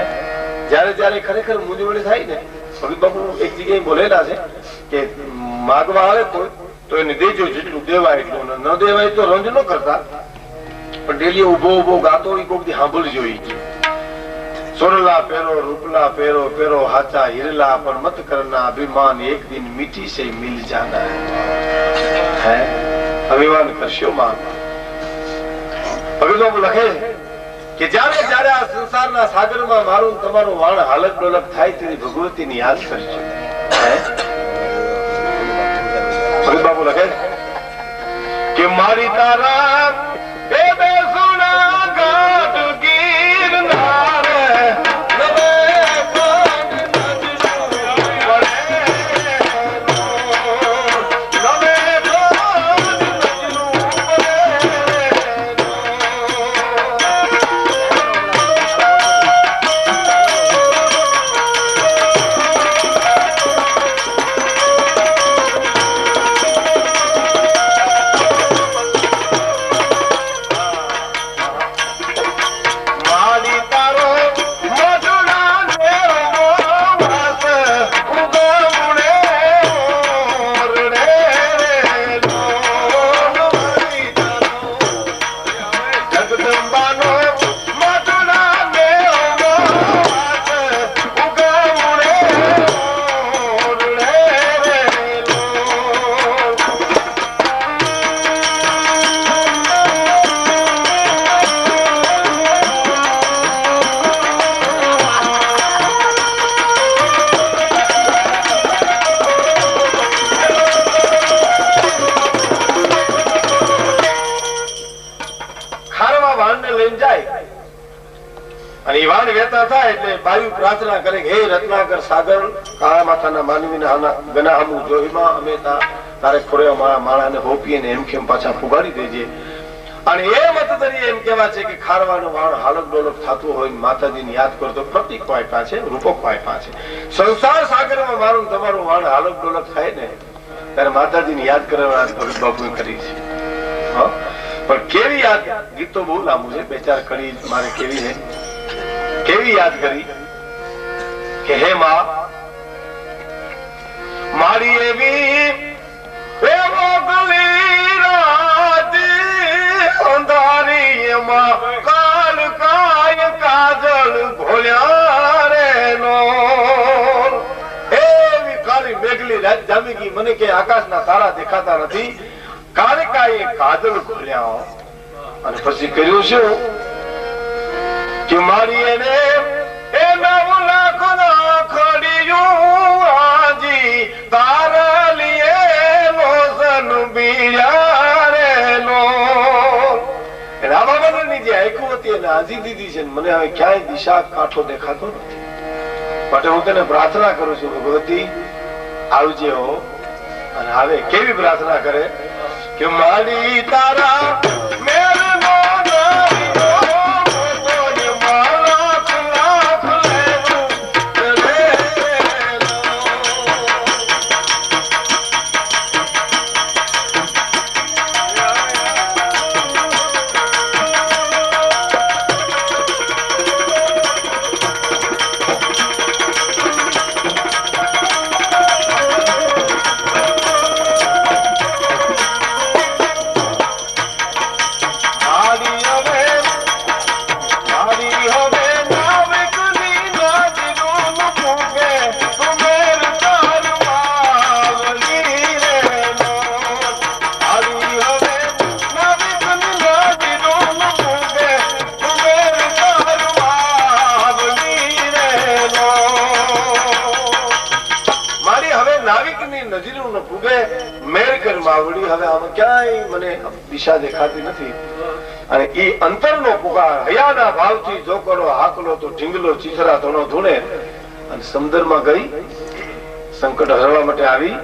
જયારે જયારે ખરેખર મૂંઝવણ થાય ને ભગત બાપુ એક જગ્યાએ બોલેલા છે કે માગવા આવે તો એને દેજો જેટલું દેવાય એટલું ન દેવાય તો રંજ ન કરતા પણ ડેલી ઉભો ઉભો ગાતો હોય કોઈક દી સાંભળજો સોરલા પેરો રૂપલા પેરો પેરો હાચા હિરલા પર મત કરના અભિમાન એક દિન મીઠી સે મિલ જાના હે અભિમાન કરશો માં ભગવાન લખે કે જ્યારે જ્યારે આ સંસારના સાગરમાં મારું તમારું વાણ હાલત ડોલક થાય તેની ભગવતીની યાદ કરજો ભગત બાપુ લખે કે મારી તારા બે સોના ગાટ ગીરના પ્રાર્થના કરે હે રત્નાકર સાગર કાળા માથાના માનવીના ગના હમુ જોઈમાં અમે તારે ખોરે માળાને હોપીએ ને એમ કેમ પાછા ફુગાડી દેજે અને એ મત તરીકે એમ કહેવા છે કે ખારવાનું વાણ હાલક ડોલક થતું હોય માતાજીને યાદ કરતો પ્રતિક આપ્યા છે, રૂપક આપ્યા છે. સંસાર સાગરમાં મારું તમારું વાણ હાલક ડોલક થાય ને ત્યારે માતાજીને યાદ કરવાના ભગત બાપુએ કરી છે. પણ કેવી યાદ, ગીત તો બહુ લાંબુ છે, બે ચાર કડી મારે કેવી છે, કેવી યાદ કરી કે હે માં મારી એવી એવો ગલી રાતી અંધારી એમાં કાલ કાય કાજલ ઘોલ્યા રે નો. એવી કાળી મેઘલી રાત જામી ગઈ, મને કે આકાશના તારા દેખાતા નથી, કાલે કાય કાજલ ઘોલ્યા. અને પછી કર્યું શું કે મારી એને એ 9 લાખ ના ખડીયું આજી તારા લીએ લોસન બિયારે નો. એના બાબાની જે આંખો હતી એને આજી દીધી છે, મને હવે ક્યાંય દિશા કાંઠો દેખાતો નથી. માટે હું તને પ્રાર્થના કરું છું ભગવતી આવજે હો. અને હવે કેવી પ્રાર્થના કરે કે મારી તારા મેરનો દિશા દેખાતી નથી. અને એ અંતરનો પુકાર હયાના ભાવથી જો કરો હાકલો તો ઢીંગલો ચીથરા ધણો ધૂણે. અને સમુદ્રમાં ગઈ સંકટ હરવા માટે આવી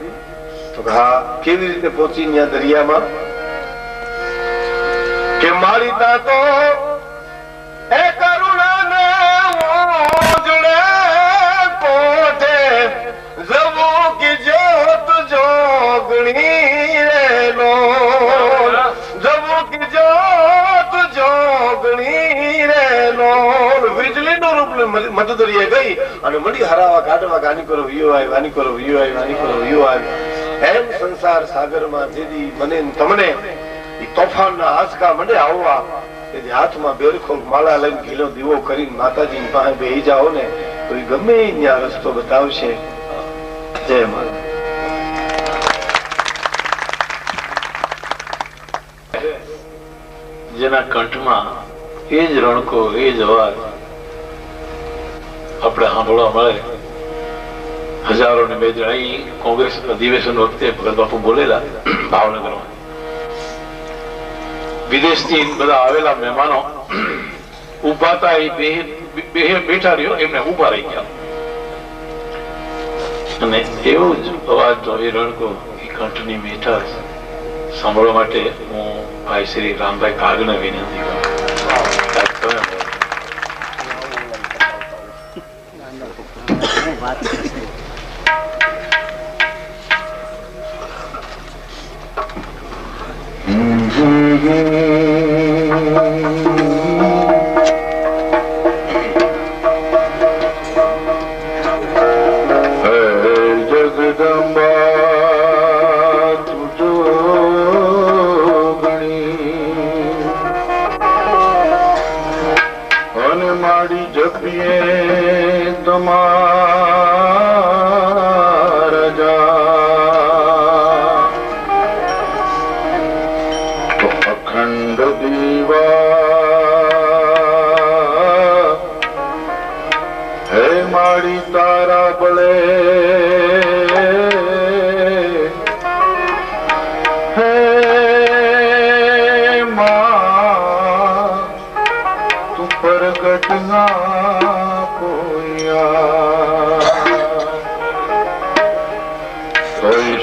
તો હા કેવી રીતે પહોંચી ત્યાં દરિયામાં કે મારી તા તો એ કરુણાને ઓજળે કોઠે જવો કે જોત જોગણી રેલો મધુદરીએ ગઈ અને મળી હરાવા કાઢવા આની કરો વિયો આવ્યો, આની કરો વિયો આવ્યો, આની કરો વિયો આવ્યો. એમ સંસાર સાગરમાં જેથી મને તમને તોફાનના આંચકા મંડે આવવા કે હાથમાં બેરખો માળા લઈને ઘીલો દીવો કરીને માતાજી પાસે બેહી જાઓ ને તો એ ગમે ત્યાં રસ્તો બતાવશે. જય માતા. જેના કંઠમાં એ જ રણકો, એ જ અવાજ આપણે સાંભળવા મળે. હજારોની મેજર અહીં કોંગ્રેસ અધિવેશન વખતે ભગત બાપુ બોલેલા ભાવનગરમાં, વિદેશથી બધા આવેલા મહેમાનો ઉભા હતા, એ બેઠા રહ્યો એમને ઉભા રહી ગયા. અને એવો જ અવાજનો એ રણકો, એ કંઠની મીઠાશ સાંભળવા માટે હું ભાઈ શ્રી રામભાઈ કાગને વિનંતી કરું.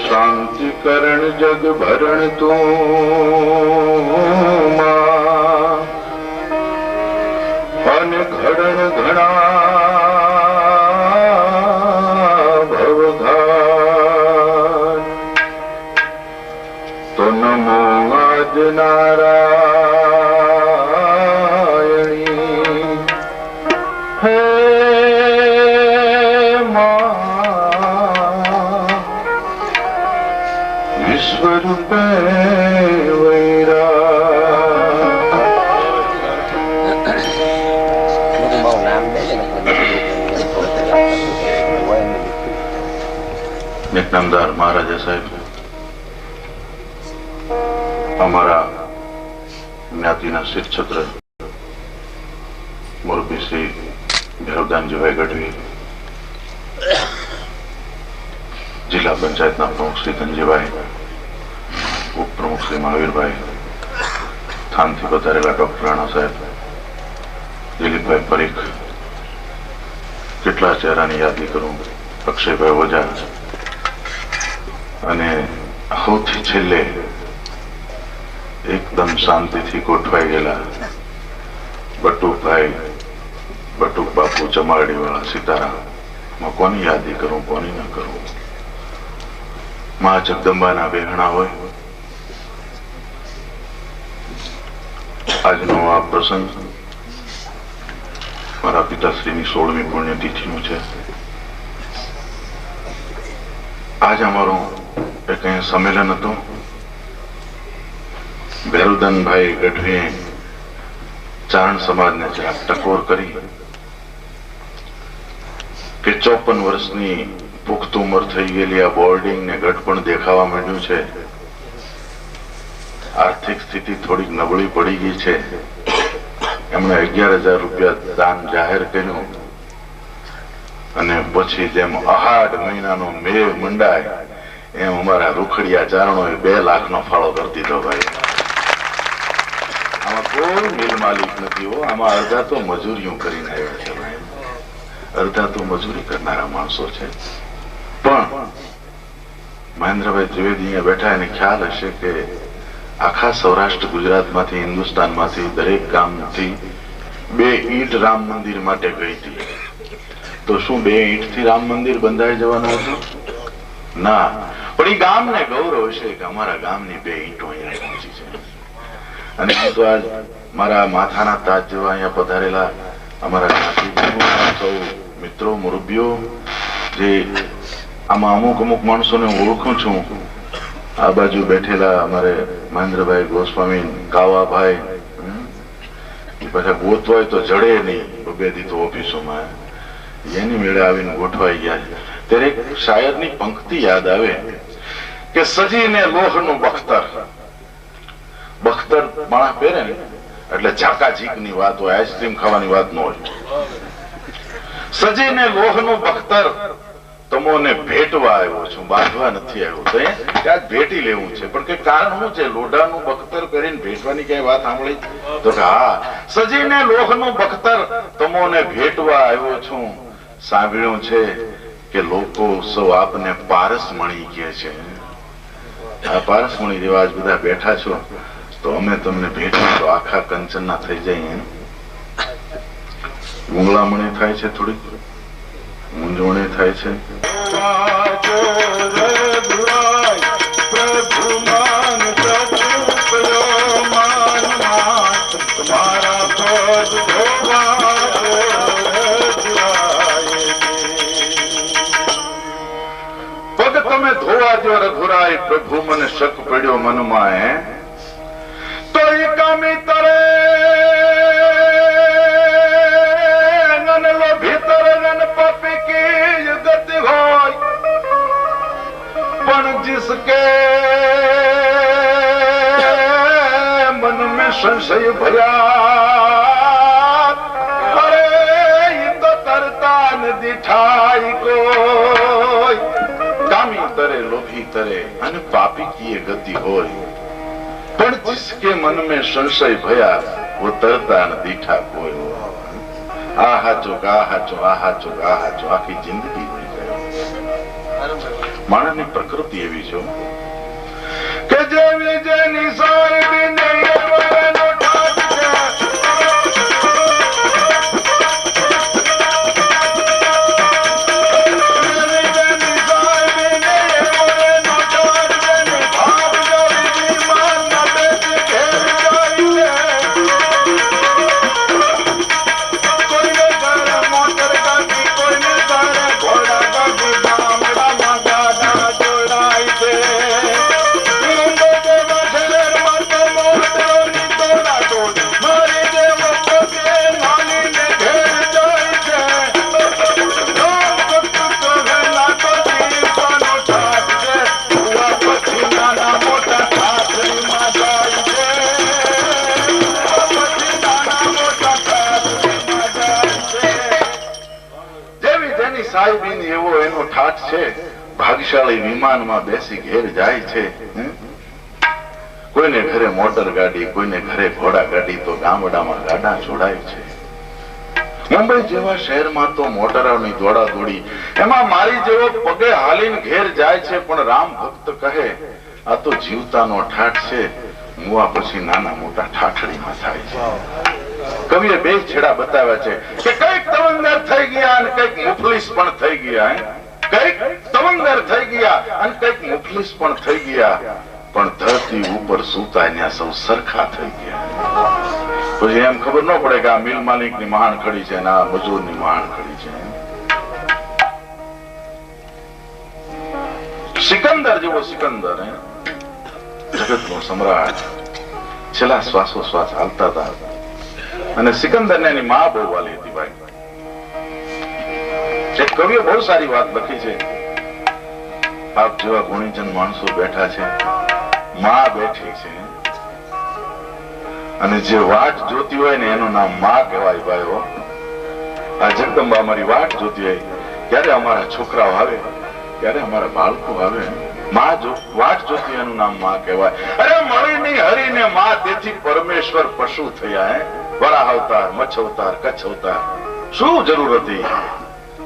शांति करण जग भरण तू मां ઘણા ભવઘાટ તો નમો આજ નારાયણી હે મા વિશ્વરૂપે નામદાર મહારાજા સાહેબ, અમારા જ્ઞાતિના શિરછત્ર મોરબી શ્રી ભૈરવદાનજીભાઈ ગઢવી, જિલ્લા પંચાયતના પ્રમુખ શ્રી ધનજીભાઈ, ઉપપ્રમુખ શ્રી મહાવીરભાઈ, સ્થાનથી પધારેલા ડોક્ટર રાણા સાહેબ, દિલીપભાઈ પરીખ, કેટલા ચહેરાની યાદી કરું, અક્ષયભાઈ ઓઝા, અને સૌથી છેલ્લે એકદમ શાંતિથી ગોઠવાઈ ગયેલા બટુકભાઈ, બટુક બાપુ ચમારડી વાળા સીતારામ, કોની યાદી કરું, કોની ન કરું. મા જગદંબાના બેહણા હોય. આજનો આ પ્રસંગ મારા પિતાશ્રીની 16મી પુણ્યતિથિનું છે. આજ અમારો એક અહીંયા સંમેલન હતું. ભૈરવદાનભાઈ ગઢવીએ ચારણ સમાજને જરાક ટકોર કરી કે 54 વર્ષની પુખ્ત ઉંમર થઈ ગયેલી આ બોર્ડિંગ ને ગઢ પણ દેખાવા માંડ્યું છે. આર્થિક સ્થિતિ થોડીક નબળી પડી ગઈ છે. એમણે 11,000 રૂપિયા દાન જાહેર કર્યું અને પછી જેમ અહાડ મહિનાનો મેઘ મંડાય એમ અમારા રૂખડિયા ચારણોએ 2 લાખનો ફાળો કરી દીધો. ભાઈ, આમાં કોઈ મિલ માલિક નથી હો. આમાં અડધા તો મજૂરીઓ કરીને આવ્યા છે ભાઈ, અડધા તો મજૂરી કરનારા માણસો છે. પણ મહેન્દ્રભાઈ ત્રિવેદી અહીંયા બેઠા એને ખ્યાલ હશે કે આખા સૌરાષ્ટ્ર ગુજરાતમાંથી, હિન્દુસ્તાનમાંથી દરેક ગામથી 2 ઈંટ રામ મંદિર માટે ગઈ હતી. તો શું 2 ઈંટથી રામ મંદિર બંધાઈ જવાનું હતું? ના, પણ એ ગામને ગૌરવ છે કે અમારા ગામની 2 ઈંટો અહીંયા પહોંચી છે. અને હું તો આજ મારા માથાના તાજ જેવા અહીંયા પધારેલા અમારા સૌ મિત્રો, મુરબ્બીઓ, જે આમાં અમુક માણસોને હું ઓળખું છું. આ બાજુ બેઠેલા અમારે મહેન્દ્રભાઈ ગોસ્વામી, કાવાભાઈ, પાછા ગોતવાય તો જડે નહીં, 2 દી તો ઓફિસોમાં એની મેળે આવીને ગોઠવાઈ ગયા છે. ત્યારે એક શાયરની પંક્તિ યાદ આવે કે સજીને લોહનું બખ્તર. બખ્તર માણસ પહેરે ને એટલે ઝાકાઝીક ની વાત હોય, આઈસ્ક્રીમ ખાવાની વાત ન હોય. સજીને લોહનું બખ્તર તમોને ભેટવા આવ્યો છું, બાંધવા નથી આવ્યો. તો ત્યાં ભેટી લેવું છે. પણ કે કારણ શું છે? લોઢાનું બખ્તર પહેરીને ભેટવાની ક્યાંય વાત સાંભળી? તો કે હા, સજીને લોહનું બખ્તર તમોને ભેટવા આવ્યો છું. સાંભળ્યું છે કે લોકો સૌ આપને પારસમણી કહે છે. આ પારસમણી જેવા આજ બધા બેઠા છો, તો અમે તમને ભેટીએ તો આખા કંચનના થઈ જાય. ગુંગળામણી થાય છે, થોડીક મૂંઝવણી થાય છે. પગ તમે ધોવા દો રઘુરાય, પ્રભુ મને શક પડ્યો મનમાં. તો એ કામી તરે जिसके मन में संशय भरा, अरे ये तो तरता न दिठाई कोई. कामी तरे, लोभी तरे અને પાપી કી ગતિ હોય, પણ जिसके मन में संशय भया वो तरता न दिठा कोई. આ હાચો, આ હાચો, આ હાચો, આ હાચો, આખી જિંદગી માણસની પ્રકૃતિ એવી છે કે જેવી જેની સાહેબી નહીં જેવો એનો ઠાઠ છે, ભાગ્યશાળી વિમાનમાં બેસી ઘેર જાય છે. કોઈને ઘરે મોટર ગાડી, કોઈને ઘરે ઘોડા ગાડી, તો ગામડામાં ગાડા જોડાય છે. મુંબઈ જેવા શહેરમાં તો મોટરોની દોડા દોડી, એમાં મારી જેવો પગે હાલીને ઘેર જાય છે. પણ રામ ભક્ત કહે આ તો જીવતાનો ઠાઠ છે, મુવા પછી નાના મોટા ઠાઠડીમાં થાય છે. કવિએ બે છેડા બતાવ્યા છે કે કઈક તવંગર થઈ ગયા અને કઈક મુફલીસ પણ થઈ ગયા. કઈક તવંગર થઈ ગયા અને કઈક મુફલીસ પણ થઈ ગયા, પણ ધરતી ઉપર સૂતા ત્યાં સૌ સરખા થઈ ગયા. પછી એમ ખબર ન પડે કે આ મિલ માલિક ની મહાન ખડી છે ને આ મજૂર ની મહાન ખડી છે. સિકંદર જેવો સિકંદર, જગત નો સમ્રાટ, છેલ્લા શ્વાસોશ્વાસ હાલતા હતા. અને સિકંદર ને એની માં બહુ વાલી હતી. ભાઈ એક કવિએ બહુ સારી વાત લખી છે. આપ જેવા ગુણીજન માણસો બેઠા છે, માં બેઠી છે, અને જે વાટ જોતી હોય ને એનું નામ માં કહેવાય. ભાઈઓ, આ જગદંબા અમારી વાટ જોતી હોય, ક્યારે અમારા છોકરાઓ આવે, ક્યારે અમારા બાળકો આવે. માં વાટ જોતી એનું નામ માં કહેવાય. અરે મળી નહીં હરીને માં, તેથી પરમેશ્વર પશુ થયા. વરાહ અવતાર, મચ્છ અવતાર, કચ્છ અવતાર, શું જરૂર હતી?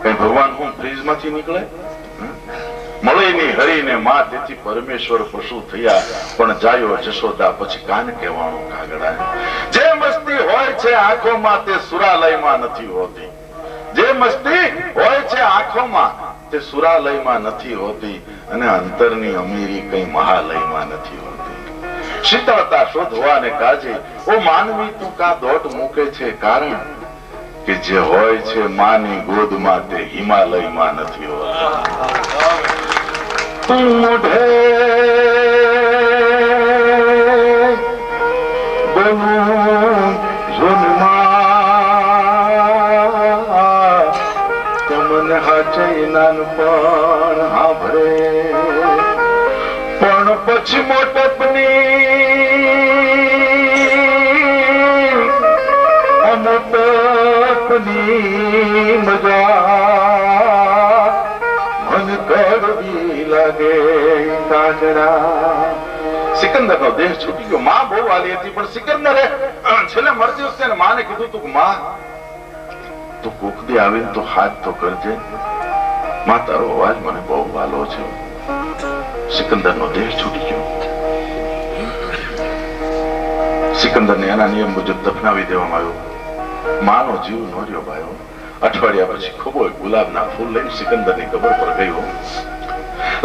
કઈ ભગવાન હું ફ્રીજ માંથી નીકળે? મળે નહીં હરીને માં, તેથી પરમેશ્વર પશુ થયા. પણ જાયો જશોદા પછી કાન કહેવાનું કાગડા. જે મસ્તી હોય છે આંખોમાં તે સુરાલયમાં નથી હોતી. જે મસ્તી હોય છે આંખોમાં તે સુરાલયમાં નથી હોતી, અને અંતરની અમીરી કઈ મહાલયમાં નથી હોતી. શીતળતા શોધવાને કાજે ઓ માનવી તું કા દોટ મૂકે છે, કારણ કે જે હોય છે માની ગોદમાં તે હિમાલયમાં નથી હોતા. તું મોઢે બનું ઝુનમાં, તમને હાચે નાનપણ હાભરે, પણ પછી મોટપની મોટપની મજા મન કડવી લાગે કાજરા. સિકંદર નો દેહ છૂટી ગયો. માં બહુ વાલી હતી, પણ સિકંદરે છેલ્લે મરતી વખતે માને કીધું તું માં તું કોક દી આવીને તો હાથ તો કરજે, માં તારો અવાજ મને બહુ વાલો છે. સિકંદર નો દેહ છૂટી ગયો. સિકંદર ને એના નિયમ મુજબ દફનાવી દેવામાં આવ્યો. માનો જીવ નો રહ્યો. ભાઈઓ, અઠવાડિયા પછી ખુબો ગુલાબના ફૂલ લઈને સિકંદર ની કબર પર ગયો.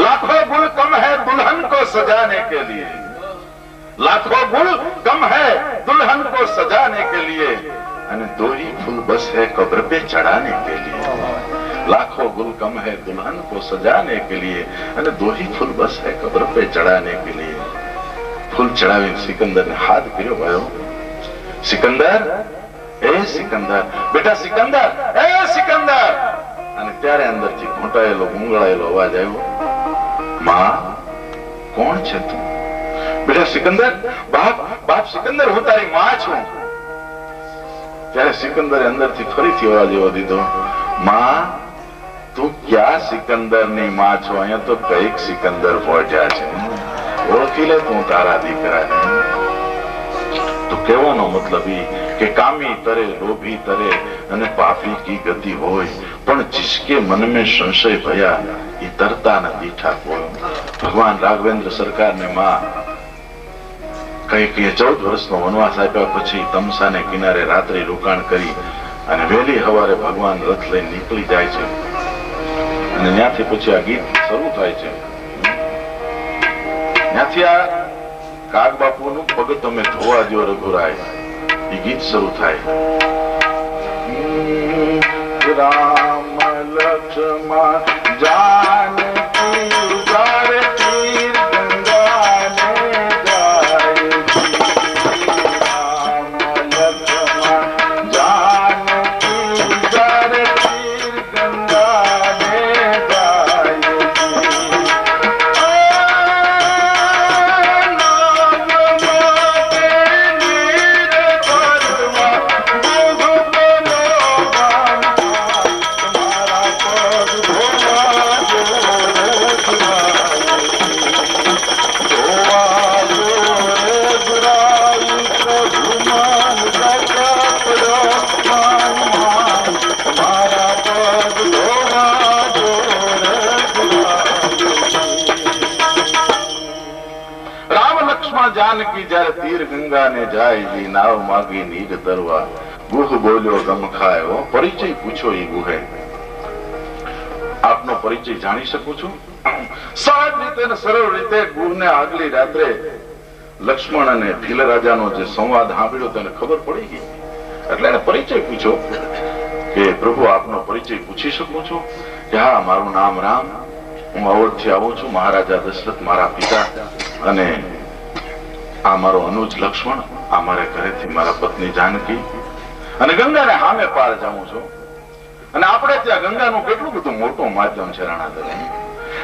લાખો ગુલ કમ હૈ દુલ્હન को सजाने के लिए, लाखों गुल कम है दुल्हन को सजाने के लिए, અને दो ही फूल बस है कब्र पे चढ़ाने के लिए. लाखों गुल कम है दुल्हन को सजाने के लिए, અને दो ही फूल बस है कब्र पे चढ़ाने के लिए. फूल चढ़ाવી સિકંદર ને હાથ કર્યો. ભાઈઓ, સિકંદર, એ સિકંદર, બેટા સિકંદર, એ સિકંદર. અને ત્યારે અંદરથી ઘૂંટાયેલો ગુંગળાયેલો અવાજ આવ્યો, માં કોણ છે તું? બેટા સિકંદર, બાપ સિકંદર, હું તારી માં છું. ત્યારે સિકંદરે અંદરથી ફરીથી અવાજ એવો દીધો, માં તું ક્યાં સિકંદર ની માં છો? અહીંયા તો કઈક સિકંદર પહોંચ્યા છે, ઓળખી લે તું તારા દીકરા. તો કહેવાનો મતલબ કે કામી તરે, લોભી તરે અને પાપી કી ગતિ હોય, પણ जिसके मन में संशय भया એ તરતા ન દીઠા કોઈ. ભગવાન રાઘવેન્દ્ર સરકાર ને માં કઈક 14 વર્ષનો વનવાસ આપ્યા પછી તમસાને કિનારે રાત્રિ રોકાણ કરી અને વહેલી સવારે ભગવાન રથ લઈને નીકળી જાય છે. અને ત્યાંથી પછી આ ગીત શરૂ થાય છે. ત્યાંથી આ કાગ બાપુનું પગ તમે ધોવા દો રઘુરાય, એ ગીત શરૂ થાય. રામ લક્ષ્મણ જાનકી ઉજારે તીર ગંગાને જાય. રામ લક્ષ્મણ જાનકી ઉજારે તીર ગંગાને જાય. Oh પણ જાનકી જ્યારે તીર ગંગાને જાય જી નાવ માગી નીર તરવા ગુહ બોલ્યો ગમ ખાયો પરિચય પૂછો ઈ ગુહે આપનો પરિચય જાણી શકું છું સહજ રીતે અને સરળ રીતે ગુહને આગલી રાત્રે લક્ષ્મણ અને ભીલ રાજાનો જે સંવાદ સાંભળ્યો તેને ખબર પડી ગઈ એટલે એને પરિચય પૂછ્યો કે પ્રભુ આપનો પરિચય પૂછી શકું છું કે હા મારું નામ રામ હું અવધથી આવું છું મહારાજા દશરથ મારા પિતા અને આ મારો અનુજ લક્ષ્મણ આ મારા ઘરેથી મારા પત્ની જાનકી અને ગંગાને સામે પાર જાઉં છું અને આપણે ત્યાં ગંગાનું કેટલું બધું મોટું માધ્યમ છે રાણાધર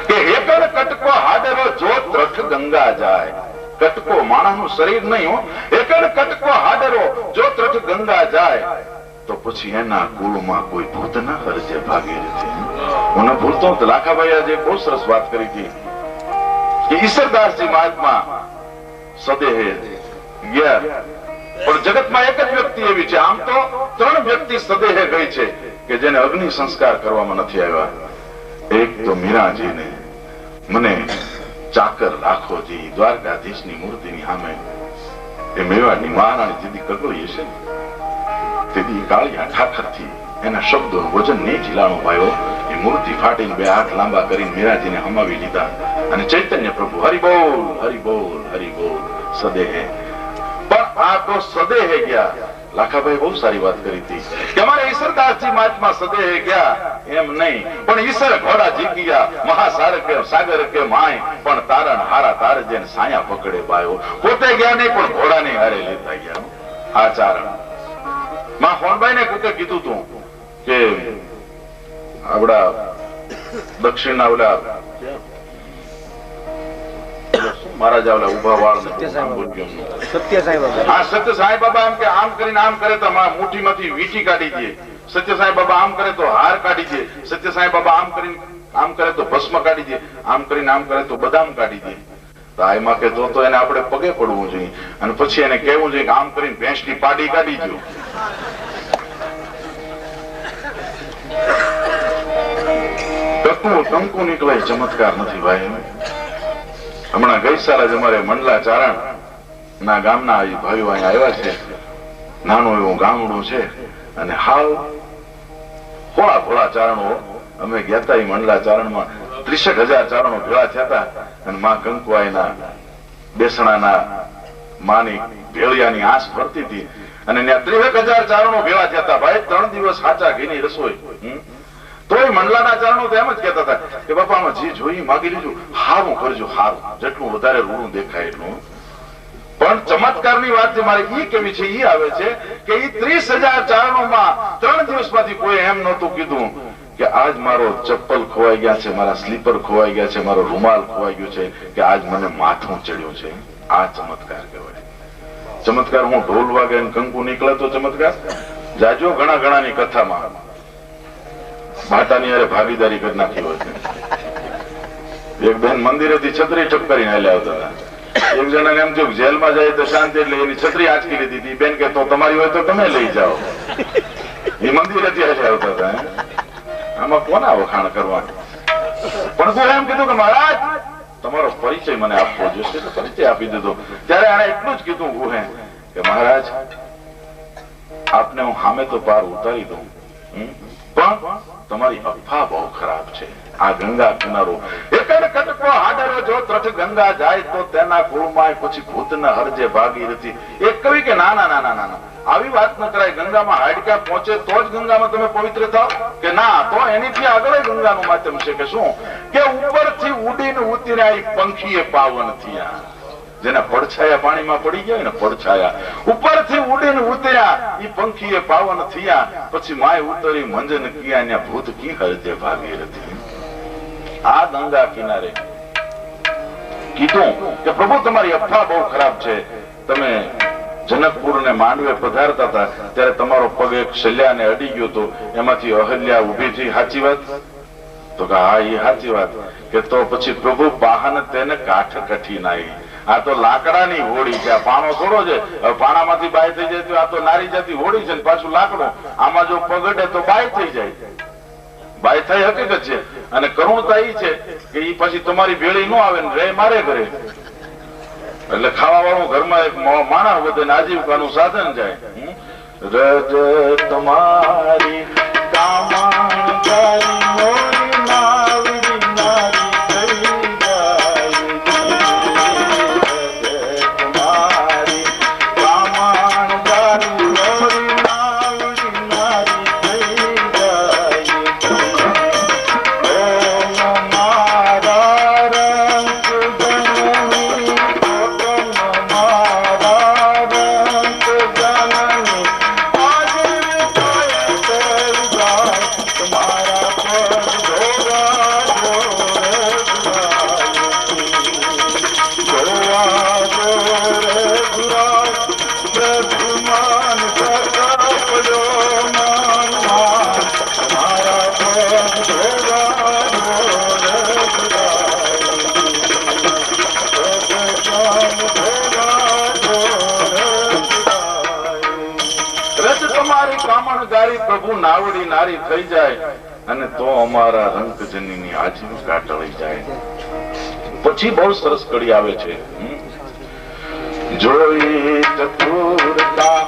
કે એકર કટકો હાડરો જો ત્રઠ ગંગા જાય કટકો માણસનું શરીર નહીં હો એકર કટકો હાડરો જો ત્રઠ ગંગા જાય તો પછી એના કુળમાં કોઈ ભૂત ના હરજે ભાગી નથી હું ન ભૂલતો લાખાભાઈ આજે બહુ સરસ વાત કરી હતી કે ઈશ્વરદાસજી મહાત્મા સદેહે ગયા પણ જગતમાં એક જ વ્યક્તિ એવી છે આમ તો 3 વ્યક્તિ સદેહે ગઈ છે કે જેને અગ્નિ સંસ્કાર કરવામાં નથી આવ્યા એક તો મીરાજીને મને ચાકર રાખોજી દ્વારકાધીશની મૂર્તિની સામે એ મેવાડની મહારાણી દીદી કગળી હશે તેથી કાળિયા ઠાકરથી એના શબ્દોનું વજન નહીં ઝીલાણું પાયો એ મૂર્તિ ફાટીને 2 હાથ લાંબા કરીને મીરાજીને હમાવી લીધા અને ચૈતન્ય પ્રભુ હરિ બોલ હરિ બોલ હરિ બોલ સદેહે પણ આ તો સદેહે ગયા લાખાભાઈ બહુ સારી વાત કરી હતી કે અમારે ઈશ્વરદાસજી મહાત્મા સદેહે ગયા એમ નહીં પણ ઈશ્વર ઘોડા જીતી ગયા મહાસાગર કે સાગર કે માય પણ તારણ હારા તાર જેને સાયા પકડે પાયો પોતે ગયા નહીં પણ ઘોડાને હારે લેતા ગયા આ ચારણ માં હોનભાઈ ને કોકે કીધું તું કે આપડા દક્ષિણના ઓલા મહારાજા ઓલા ઉભા વાળ સત્ય સાંઈ બાબા એમ કે આમ કરીને આમ કરે તો મુઠ્ઠીમાંથી વીંટી કાઢી દે સત્ય સાંઈ બાબા આમ કરે તો હાર કાઢી દે સત્ય સાંઈ બાબા આમ કરીને આમ કરે તો ભસ્મ કાઢી દે આમ કરીને આમ કરે તો બદામ કાઢી દે તો એમાં કે તો એને આપણે પગે પડવું જોઈએ અને પછી એને કહેવું જોઈએ કે આમ કરીને ભેંસની પાડી કાઢી દો કંકુ નીકળે ચમત્કાર નથી ભાઈ હમણાં ગઈ સાલ જ અમારે મંડલા ચારણ ના ગામના ભાઈઓ અહીંયા આવ્યા છે નાનું એવું ગામડું છે અને હાવ ભોળા ભોળા ચારણો અમે ગયા હતા એ મંડલા ચારણમાં 30,000 ચારણો ભેળા થયા હતા અને માં કંકુઆઈના બેસણાના માની ભેળિયાની આંસ ફરતી હતી અને ત્યાં 30,000 ચારણો ભેળા થયા હતા ભાઈ 3 દિવસ સાચા ઘીની રસોઈ તોય મંડલાના ચારણો તો એમ જ કહેતા હતા કે બાપા આમાં જે જોઈ માગી લીધું હારું કરજો હારું જેટલું વધારે રૂડું દેખાય એટલું પણ ચમત્કારની વાત જે મારે ઈ કેવી છે ઈ આવે છે કે ઈ 30,000 ચારણોમાં 3 દિવસમાંથી કોઈ એમ નહોતું કીધું કે આજ મારો ચપ્પલ ખોવાઈ ગયા છે મારા સ્લીપર ખોવાઈ ગયા છે મારો રૂમાલ ખોવાઈ ગયો છે કે આજ મને માથું ચડ્યું છે આ ચમત્કાર કહેવાય ચમત્કાર હું ઢોલ વાગે કંકુ નીકળે તો ચમત્કાર જાજો ઘણા ઘણાની કથામાં ભાટાની હારે ભાગીદારી કરી નાખી હોય એક બેન મંદિરેથી છત્રી ઠપકરીને હાલ્યા આવતા હતા એક જણાને એમ થયું જેલમાં જાય તો શાંતિ એટલે એની છત્રી આંચકી લીધી હતી બેન કે તો તમારી હોય તો તમે લઈ જાઓ એ મંદિરેથી હાલ્યા આવતા હતા આમાં કોના વખાણ કરવાનું પણ કોઈ એમ કીધું કે મહારાજ તમારો પરિચય મને આપવો જોઈશે તો પરિચય આપી દીધો ત્યારે આને એટલું જ કીધું ગુહે કે મહારાજ આપને હું સામે તો પાર ઉતારી દઉં પણ તમારી અફવા બહુ ખરાબ છે આ ગંગા કિનારો એકડ કટકો હાડરો જો ત્રઠ ગંગા જાય તો તેના કુળમાં પછી ભૂતના હરજે ભાગી હતી એક કવિ કે ના ના ના ના ના આવી વાત ન કરાય ગંગામાં હાડકા પહોંચે તો જ ગંગામાં તમે પવિત્ર થાવ કે ના તો એનીથી આગળ ગંગાનું માધ્યમ છે કે શું કે ઉપરથી ઉડીને ઉતર્યા પંખીએ પાવન થયા જેના પડછાયા પાણીમાં પડી ગયા ને પડછાયા ઉપરથી ઉડીને ઉતર્યા ઈ પંખીએ પાવન થયા પછી માય ઉતરી મંજન કિયા ને ભૂત કી હરતે ભાગી હતી આ ગંગા કિનારે કીધું કે પ્રભુ તમારી અફવા બહુ ખરાબ છે તમે જનકપુર ને માંડવે પધારતા હતા ત્યારે તમારો પગ એક શલ્યાને અડી ગયો તો એમાંથી અહલ્યા ઉભી થઈ સાચી વાત તો કે હા એ સાચી વાત કે તો પછી પ્રભુ પાહન તેને કાઠ કઠી નાઈ આ તો લાકડાની હોડી છે પાણો થોડો છે પાણામાંથી બાય થઈ જાય તો આ તો નારી જાતી હોડી છે પાછું લાકડું આમાં જો પગડે તો બાય થઈ જાય બાય થઈ હકીકત છે અને કરુણતા ઈ છે કે ઈ પછી તમારી ભેળી ન આવે ને રે મારે ઘરે એટલે ખાવા વાળું ઘરમાં એક માણસ વધે ને આજીવિકાનું સાધન જાય. રજ તમારી કામણ કરી મોરી નાવડી નારી થઈ જાય. રજ તમારી કામણ કરી મોરી નાવડી નારી થઈ જાય. ઓમ મારા રંગ જનની પ્રભુ નાવડી નારી થઈ જાય અને તો અમારા રંગજનીની આજીવિકા ટળી જાય. પછી બહુ સરસ કડી આવે છે. જોઈ ચતુરતા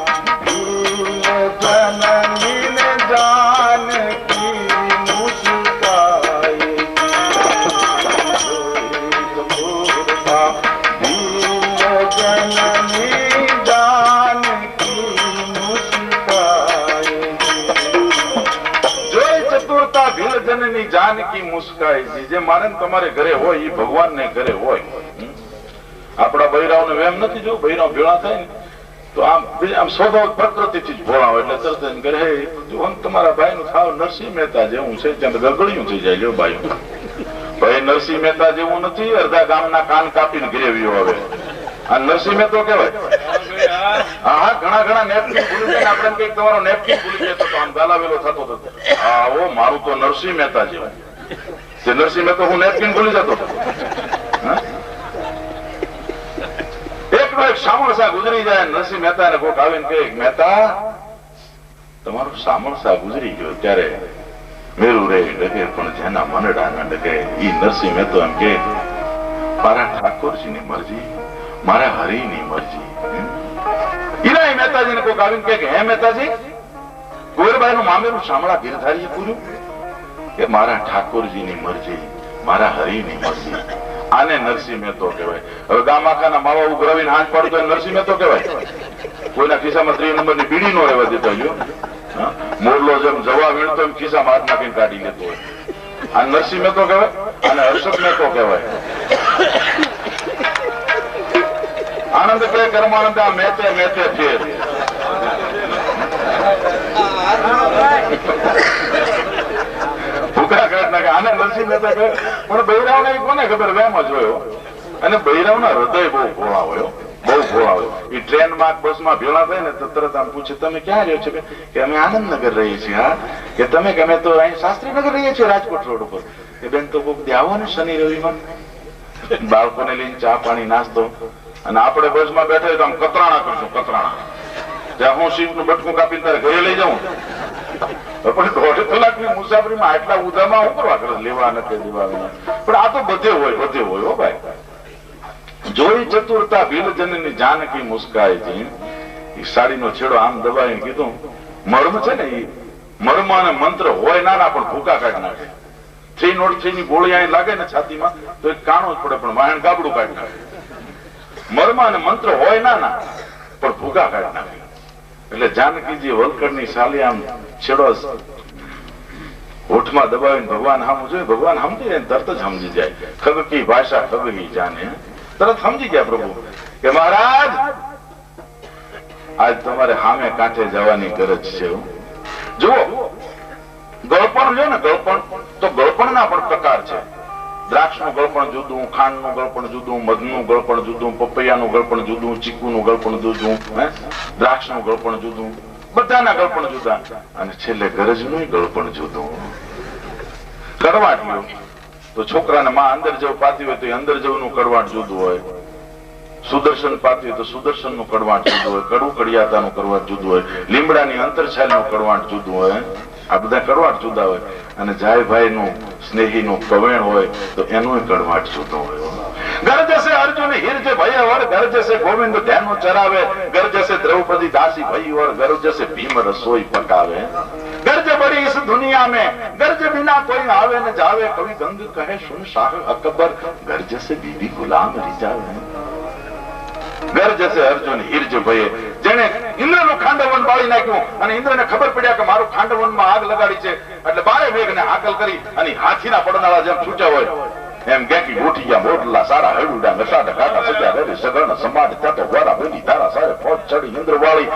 જનનીને જાનકી મુસ્કાઈ. જોઈ ચતુરતા જનની જાનકી મુસ્કાઈ. ભીલજનની જાનકી મુસ્કાઈ. જે મારે તમારે ઘરે હોય એ ભગવાન ને ઘરે હોય. આપણા બૈરાઓ ને વેમ નથી. જો બૈરાઓ ભેળા થાય ને તો આમ સ્વભાવ પ્રકૃતિથી જ ભોળા હોય એટલે તરત ઘરે જો તમારા ભાઈ નું થાવ નરસિંહ મહેતા જેવું છે ત્યાં ગગડિયું થઈ જાય. લ્યો ભાઈ ભાઈ નરસિંહ મહેતા જેવું નથી. અડધા ગામના કાન કાપીને ઘરે આવ્યો હવે. આ નરસિંહ મહેતો કેવાય. હા ઘણા નેપકિન ભૂલી જાય. આપણે કઈક તમારો નેપકિન ભૂલી જાય તો આમ ગાલાવેલો થતો હતો. આવો મારું તો નરસિંહ મહેતા જેવું. તે નરસિંહ મહેતો હું નેપકિન ભૂલી જતો હતો. એકનો એક સામણસા ગુજરી જાય. નરસિંહ મહેતા ને કોક આવીને કહે મહેતા તમારું સામણસા ગુજરી ગયો ત્યારે મેરું રે ડગે પણ જેના મનડા ના ડગે. ઈ નરસિંહ મહેતો એમ કે મારા ઠાકોરજીની મરજી મારા હરિની મરજી. ઈરાય મહેતાજીને કોક આવીને કહે હે મહેતાજી કુંવરબાઈ નું મામેરું શામળા ગિરધારીએ પૂર્યું કે મારા ઠાકોરજીની મરજી મારા હરિની મરજી. આને નરસિંહ મહેતો કહેવાય. હવે ગામ આખાના માવા ઉઘરાવીને હાથ પાડું તો નરસિંહ મહેતો કહેવાય. કોઈના ખિસ્સામાં 3 નંબરની બીડી નો રહેવા દેતો. મોરલો જેમ જવા વીણતો એમ ખિસ્સામાં હાથ નાખીને કાઢી લેતો હોય. આ નરસિંહ મહેતો કહેવાય. અને હર્ષદ મહેતો કહેવાય. આનંદ કહે કર્માનંદ આ મેતે મેતે ફેર. ભૂખા કાઢ નાખે. આને નરસિંહ મહેતા કહે. પણ બૈરાવને કોને ખબર વેમ જ હોય. અને બૈરાવના હૃદય બહુ ભોળા હોય. બહુ ભોળા હોય. એ ટ્રેનમાં બસમાં ભેળા થાય ને તો તરત આમ પૂછે તમે ક્યાં રહ્યો છો કે અમે આનંદનગર રહીએ છીએ. હા કે તમે કે અમે તો અહીં શાસ્ત્રીનગર રહીએ છીએ રાજકોટ રોડ ઉપર. કે બેન તો કોક આવો ને શનિ રવિમાં બાળકોને લઈને ચા પાણી નાસ્તો. અને આપણે બસમાં બેઠા હોય તો આમ કતરાણા કરશું. કતરાણા જ્યાં હું સીટ નું બટકું કાપીને તારે ઘરે લઈ જાઉં. પણ 1.5 કલાકની મુસાફરીમાં આટલા ઉધામાં હું કરવા કરે લેવા નથી દેવા. પણ આ તો બધે હોય હો ભાઈ. જોઈ ચતુરતા ભીલજનની જાનકી મુસ્કાઈ. એ સાડીનો છેડો આમ દબાવીને કીધું મર્મ છે ને એ મર્મ અને મંત્ર હોય ના પણ ભૂકા કાઢી નાખે. 303 ની ગોળી અહીં લાગે ને છાતીમાં તો એક કાણો જ પડે પણ વાહન ગાબડું કાઢી નાખે. મર્મ અને મંત્ર હોય ના પણ ભૂકા કાઢી નાખે. એટલે જાનકીજી વલકડની સાલી આમ છેડો હોઠમાં દબાવીને ભગવાન સામું જોઈએ. ભગવાન સમજી જાય તરત જ સમજી જાય. ખગકી ભાષા ખગકી જાને. તરત સમજી ગયા પ્રભુ કે મહારાજ આજ તમારે સામે કાંઠે જવાની ગરજ છે. જુઓ ગળપણ જો ને ગળપણ તો ગળપણના પણ પ્રકાર છે. દ્રાક્ષ નું ગળપણ જુદું, ખાંડ નું ગળપણ જુદું, મધ નું ગળપણ જુદું, પપૈયાનું ગળપણ જુદું, ચીકુ નું ગળપણ જુદું, દ્રાક્ષ નું ગળપણ જુદું, બધાના ગળપણ જુદા. અને છેલ્લે ગરજ નું ગળપણ જુદું. કડવાટ લ્યો તો છોકરાને માં અંદર જવું પાતી હોય તો અંદર જવાનું કડવાટ જુદું હોય. સુદર્શન પાતી હોય તો સુદર્શન નું કડવાટ જુદું હોય. કડવું કડિયાતા નું કડવાટ જુદું હોય. લીમડાની અંતરછાલ નું કડવાટ જુદું હોય. આ બધા કડવાટ જુદા હોય. અને જાયભાઈ નું સ્નેહી નું કવેણ હોય તો એનું કડવાટ જુદો હોય. घर जैसे अर्जुन हिरज भय और घर जैसे गोविंद धैनु चरावे, घर जैसे द्रौपदी दासी भई और घर जैसे भीम रसोई पकावे। गर्ज बड़ी इस दुनिया में, गर्ज बिना कोई आवे न जावे, कवि गंग कहे सुन शाह अकबर, घर जैसे बीबी गुलाम रिजावे। घर जैसे अर्जुन हिरज ભયે, જેણે ઇન્દ્રનું ખાંડવન બાળી નાખ્યું અને ઇન્દ્રને ખબર પડ્યા કે મારું ખાંડવનમાં આગ લગાડી છે, એટલે બારે વેગને હાકલ કરી અને હાથીના પડનાળા જેમ છૂટ્યા હોય એમ ગેંકી ગોઠિયા મોટલા સારા હળુડા નશાડા કાકા સજા રે સગણ સમાડ ત્યાં તો ગોરા બેની તારા સારે ફોજ ચડી ઇન્દ્ર વાળી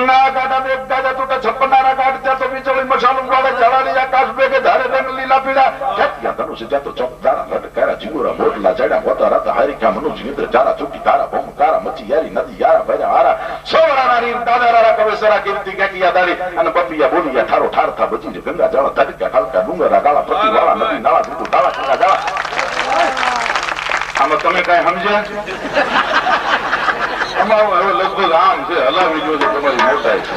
ના ગાડા બે ગાડા તૂટા છપ્પનારા ગાડ ત્યાં તો વિચળી મશાલું વાળે જળાડી આકાશ બેગે ધારે રંગ લીલા પીળા ખેતિયા ધનુષ ત્યાં તો ચોકદારા લટકારા જીગોરા મોટલા ચડ્યા હોતા રાતા હારિકા મનુજ ઇન્દ્ર ચારા ચૂટી તારા ભોમ કારા મચી યારી નદી યારા ભર્યા હારા સોવરાના રીર દાદા રારા કવેસરા કીર્તિ ગેટિયા દાડી અને બપિયા બોલિયા ઠારો ઠારતા બચી ગંગા જળ તડકા ઠાલકા ડુંગરા ગાળા પ્રતિ વાળા નદી નાળા દૂધું તાળા ઠંડા જાળા। આમાં તમે કઈ સમજ્યા? અમારું હવે લગભગ આમ છે, હલાવી જો તમારી મોટાઈ છે,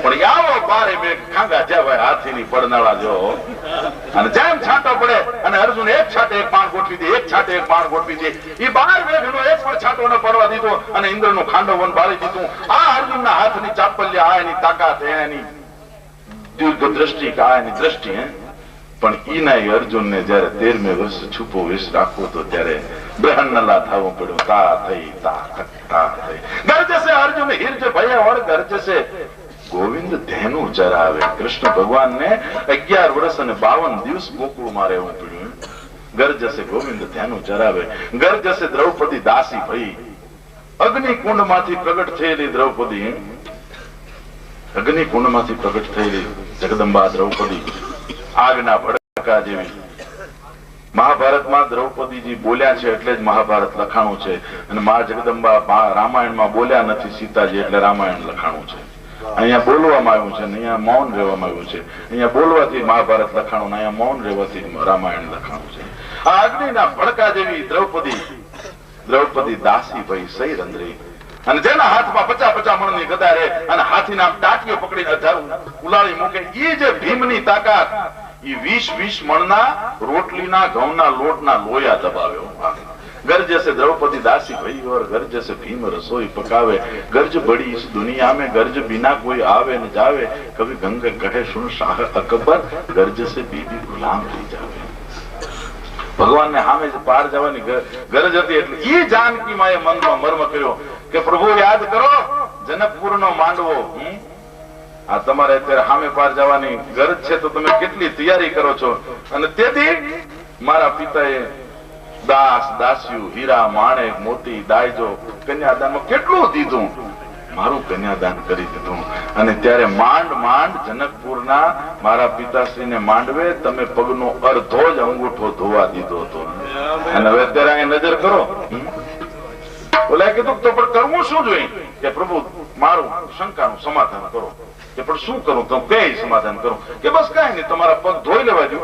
પણ આવો બારે બે ખાંગા જ્યાં હાથીની પડનાળા જો અને જેમ છાંટો પડે અને અર્જુન એક છાંટે એક બાણ ગોઠવી દે, એક છાંટે એક બાણ ગોઠવી દે, એ 12 વેગનો એક પણ છાંટો ન પડવા દીધો અને ઇન્દ્રનું ખાંડવન બાળી દીધું। આ અર્જુનના હાથની ચાપલ્ય, આ એની તાકાત, એની દીર્ઘ દ્રષ્ટિ, આ એની દ્રષ્ટિ હે। પણ ઈના અર્જુનને જયારે 13મે વર્ષ છુપો વેશ રાખવો તો ત્યારે બ્રહ્મનલા થવું પડ્યું। તા થઈ તા થઈ ઘર જશે અર્જુન હિરજ ભય और घर जैसे गोविंद ધેનુ ચરાવે। કૃષ્ણ ભગવાનને 11 વર્ષ અને 52 દિવસ ગોકુળમાં રહેવું પડ્યું। ઘર જશે ગોવિંદ ધેનુ ચરાવે, ઘર જશે દ્રૌપદી દાસી ભઈ। અગ્નિકુંડમાંથી પ્રગટ થયેલી દ્રૌપદી, અગ્નિકુંડમાંથી પ્રગટ થયેલી જગદંબા દ્રૌપદી આગના ભડકા જેવી। મહાભારતમાં દ્રૌપદીજી બોલ્યા છે એટલે જ મહાભારત લખાણું છે, અને મા જગદંબા રામાયણમાં બોલ્યા નથી સીતાજી એટલે રામાયણ લખાણું છે। અહીંયા બોલવામાં આવ્યું છે, અહીંયા મૌન રહેવામાં આવ્યું છે। અહીંયા બોલવાથી મહાભારત લખાણું, અહીંયા મૌન રહેવાથી રામાયણ લખાણું છે। આ અગ્નિના ભડકા જેવી દ્રૌપદી, દ્રૌપદી દાસી ભાઈ સહી રંધરી, અને જેના હાથમાં 50 મણની ગદા રહે અને હાથીના ટાટીઓ પકડીને ઉલાળી મૂકે, એ જે ભીમની તાકાત, એ 20 મણના રોટલીના ઘઉંના લોટના લોયા દબાવ્યો। घर जैसे द्रौपदी दासी भई और घर जैसे भीम रसोई पकावे। गर्ज बड़ी इस दुनिया में, गर्ज बिना कोई आवे न जावे, कभी गंग कहे सुन शाह अकबर, गर्ज से बीबी गुलाम થઈ જાવે। ભગવાન ને સામે પાર જવાની ગરજ હતી એટલે એ જાનકી માએ મનમાં મર્મ કર્યો કે પ્રભુ યાદ કરો જનકપુરનો માંડવો, આ તમારે અત્યારે સામે પાર જવાની ગરજ છે તો તમે કેટલી તૈયારી કરો છો? અને તેથી મારા પિતાએ દાસ દાસ્યુ હીરા માણેક મોતી દાયજો કન્યાદાનમાં કેટલું દીધું, મારું કન્યાદાન કરી દીધું। અને ત્યારે માંડ માંડ જનકપુરના મારા પિતાશ્રીને માંડવે તમે પગનો અડધો જ અંગૂઠો ધોવા દીધો હતો। અને હવે અત્યારે અહીં નજર કરો, ઓલા કીધું તો પણ કરવું શું જોઈએ કે પ્રભુ મારું શંકાનું સમાધાન કરો। કે પણ શું કરું તો કઈ સમાધાન કરું? કે બસ કઈ નહીં, તમારા પગ ધોઈ લેવા દો,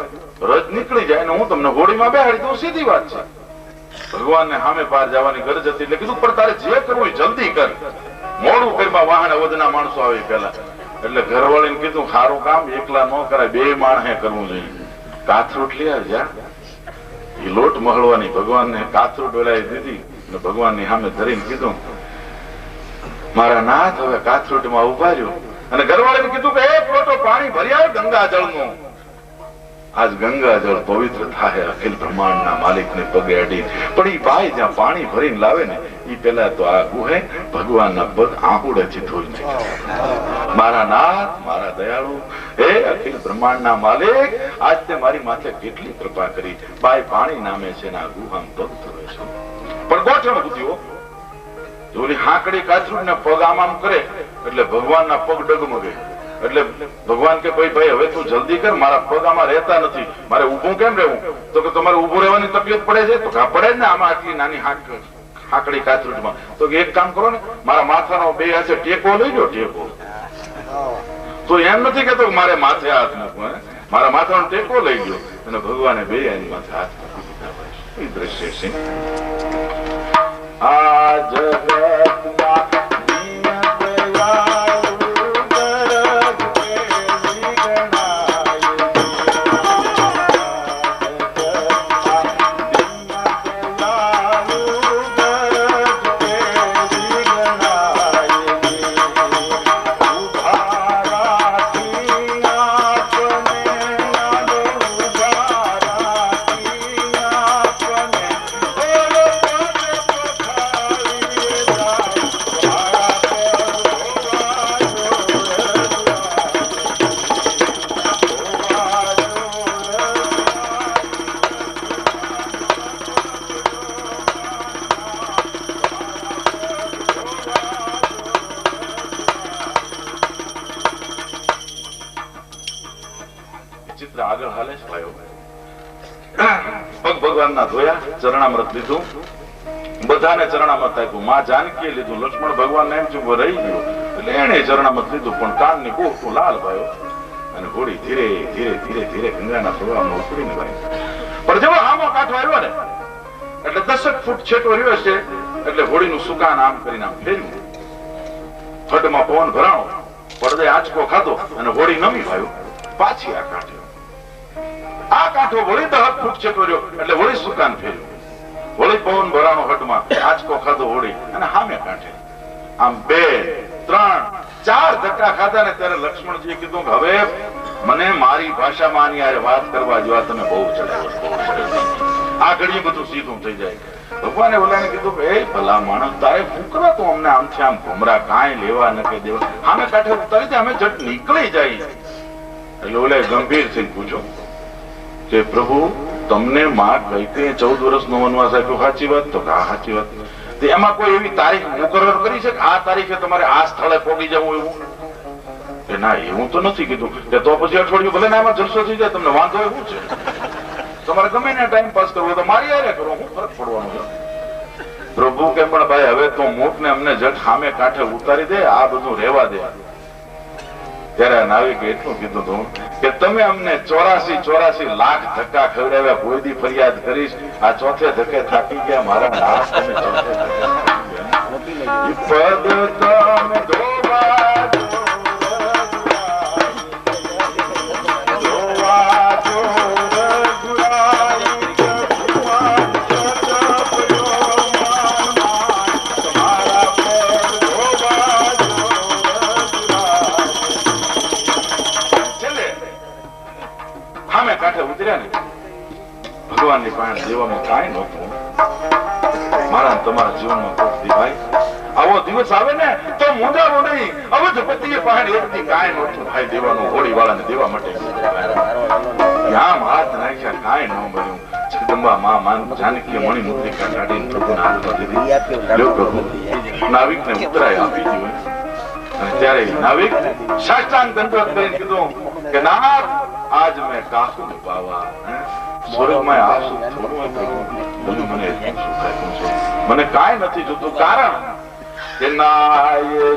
રજ નીકળી જાય ને હું તમને હોળીમાં બેહાડી દઉં, સીધી વાત છે। ભગવાનને સામે પાર જવાની ગરજ હતી એટલે કીધું પણ તારે જે કરવું એ જલ્દી કર, મોડું કરીમાં વાહન વધના માણસો આવે પેલા। એટલે ઘરવાળીને કીધું સારું કામ એકલા ન કરાય, 2 માણસે કરવું જોઈએ। કાથરૂટ લઈ આવ્યા, એ લોટ મહળવાની ભગવાનને કાથરૂટ વેલાઈ દીધી અને ભગવાનની સામે ધરીને કીધું મારા નાથ હવે કાથરૂટમાં ઉભા રહ્યો। અને ઘરવાળીને કીધું કે એક લોટો પાણી ભરી આવ ગંગાજળનું। આજ ગંગાજળ પવિત્ર થાય અખિલ બ્રહ્માંડના માલિકને પગે અડી, પણ એ ભાઈ જ્યાં પાણી ભરીને લાવે ને એ પેલા તો આ ગુહે ભગવાનના પગ આહુડેથી ધોઈ નાખ્યા। મારા નાથ, મારા દયાળુ, હે અખિલ બ્રહ્માંડના માલિક, આજ તે મારી માથે કેટલી કૃપા કરી, ભાઈ પાણી નામે છે ને આ ગુહામ પગ ધોવે છે। પણ ગોઠણ બુદ્ધિઓ ઓલી હાકડી કાચરૂટ ને પગ આમ કરે એટલે ભગવાનના પગ ડગમગે। એટલે ભગવાન કે ભાઈ હવે તું જલ્દી કર, મારા પગ આમાં રહેતા નથી, મારે ઊભું કેમ રહેવું? તો કે તમારે ઊભું રહેવાની તકલીફ પડે છે? તો પડે જ ને, આમાં આટલી નાની હાકડી કાચરૂટમાં। તો એક કામ કરો ને, મારા માથાનો 2 હાથે ટેકો લઈ લો, ટેકો। તો એમ નથી કેતો મારે માથે હાથ મૂકવો, મારા માથાનો ટેકો લઈ ગયો અને ભગવાને 2 હાથ માથે હાથ મૂકી દીધા। એ દ્રશ્ય છે આ જગતમાં પગ ભગવાનના ધોયા, ચરણામૃત લીધું, બધાને ચરણામૃત આપ્યું. માં જાનકીએ લીધું, લક્ષ્મણ ભગવાન એમ ચૂપ રહી ગયો એટલે એને ચરણામૃત લીધું, પણ કાનની કોઠું લાલ ભાયો અને ઘોડી ધીરે ધીરે ધીરે ધીરે ગંગાના પ્રવાહમાં ઉતરીને ભાઈ. પણ જેવો આમો કાંઠો આવ્યો ને એટલે 10 ફૂટ છેટો રહ્યો છે એટલે ઘોડીનું સુકાન આમ કરીને આમ ફેર્યું. ફટમાં પવન ભરાણો, પડદે આંચકો ખાધો અને ઘોડી નમી ભાયો પાછી આ કાંઠે. આ કાંઠો વળી 10 ફૂટ છેટો રહ્યો એટલે વળી સુકાન ફેર્યું. વળી પવન ભરાણો, હટમાં આંચકો ખાધો હોડી અને સામે કાંઠે. આમ 2, 3, 4 ધક્કા ખાધા ને ત્યારે લક્ષ્મણજીએ કીધું કે હવે મને મારી ભાષામાં આની હારે વાત કરવા જો, તમે બહુ ચડાવો, આ ઘડીએ બધું સીધું થઈ જાય. ભગવાને ઓલાને કીધું કે એ ભલા માણસ, તારે ફૂકરા તો અમને આમથી આમ ઘુમરા કાંઈ લેવા ન કે દેવા, સામે કાંઠે ઉતારી દે, અમે જટ નીકળી જાય. એટલે ઓલે ગંભીર થઈ પૂછો કે પ્રભુ તમને માં કઈ 14 વર્ષનો વનવાસ આપ્યો, સાચી વાત? તો હા સાચી વાત. એમાં કોઈ એવી તારીખ મુકરર કરી છે કે આ તારીખે તમારે આ સ્થળે પહોંચી જવું એવું? કે ના, એવું તો નથી કીધું. કે તો પછી અઠવાડિયું ભલે ને આમાં જલસો થઈ જાય, તમને વાંધો એવું છે? તમારે ગમે ને ટાઈમ પાસ કરવો તો મારી હારે કરો, હું ફરક પડવાનો છે? પ્રભુ કે પણ ભાઈ હવે તો મૂક ને અમને જટ સામે કાંઠે ઉતારી દે, આ બધું રહેવા દે. ત્યારે નાવિકે એટલું કીધું હતું કે તમે અમને 84 લાખ ધક્કા ખવડાવ્યા, કોઈ દી ફરિયાદ કરીશ, આ ચોથે ધક્કે થાકી ગયા મારા નાશ. તમે ચોથે ધક્કે પદ તમે ધોવા ભગવાનની પાસે દેવામાં કાંઈ નહોતું. મારા તમારા જીવનમાં કોઈ ભાઈ આવો દિવસ આવે ને તો મુંજારો નહીં. અવધપતિએ પાસે એક દી કાંઈ નહોતું ભાઈ દેવાનું, હોળી વાળાને દેવા માટે. ત્યાં હાથ નાખ્યા, કાંઈ ન બન્યું. જગદંબા માં જાનકી મણિમુદ્રિકા કાઢીને પ્રભુના હાથમાં દીધી. લ્યો પ્રભુ, નાવિકને ઉતરાય આપી દીધું. અને ત્યારે નાવિક સાષ્ટાંગ દંડવત કરીને કીધું કે નાથ, આજ મેં કાકુને પાવા, સ્વર્ગમાં આસુ થોડું બધું મને સુખ આપ્યું છે, મને કાંઈ નથી જોતું. કારણ કે નાય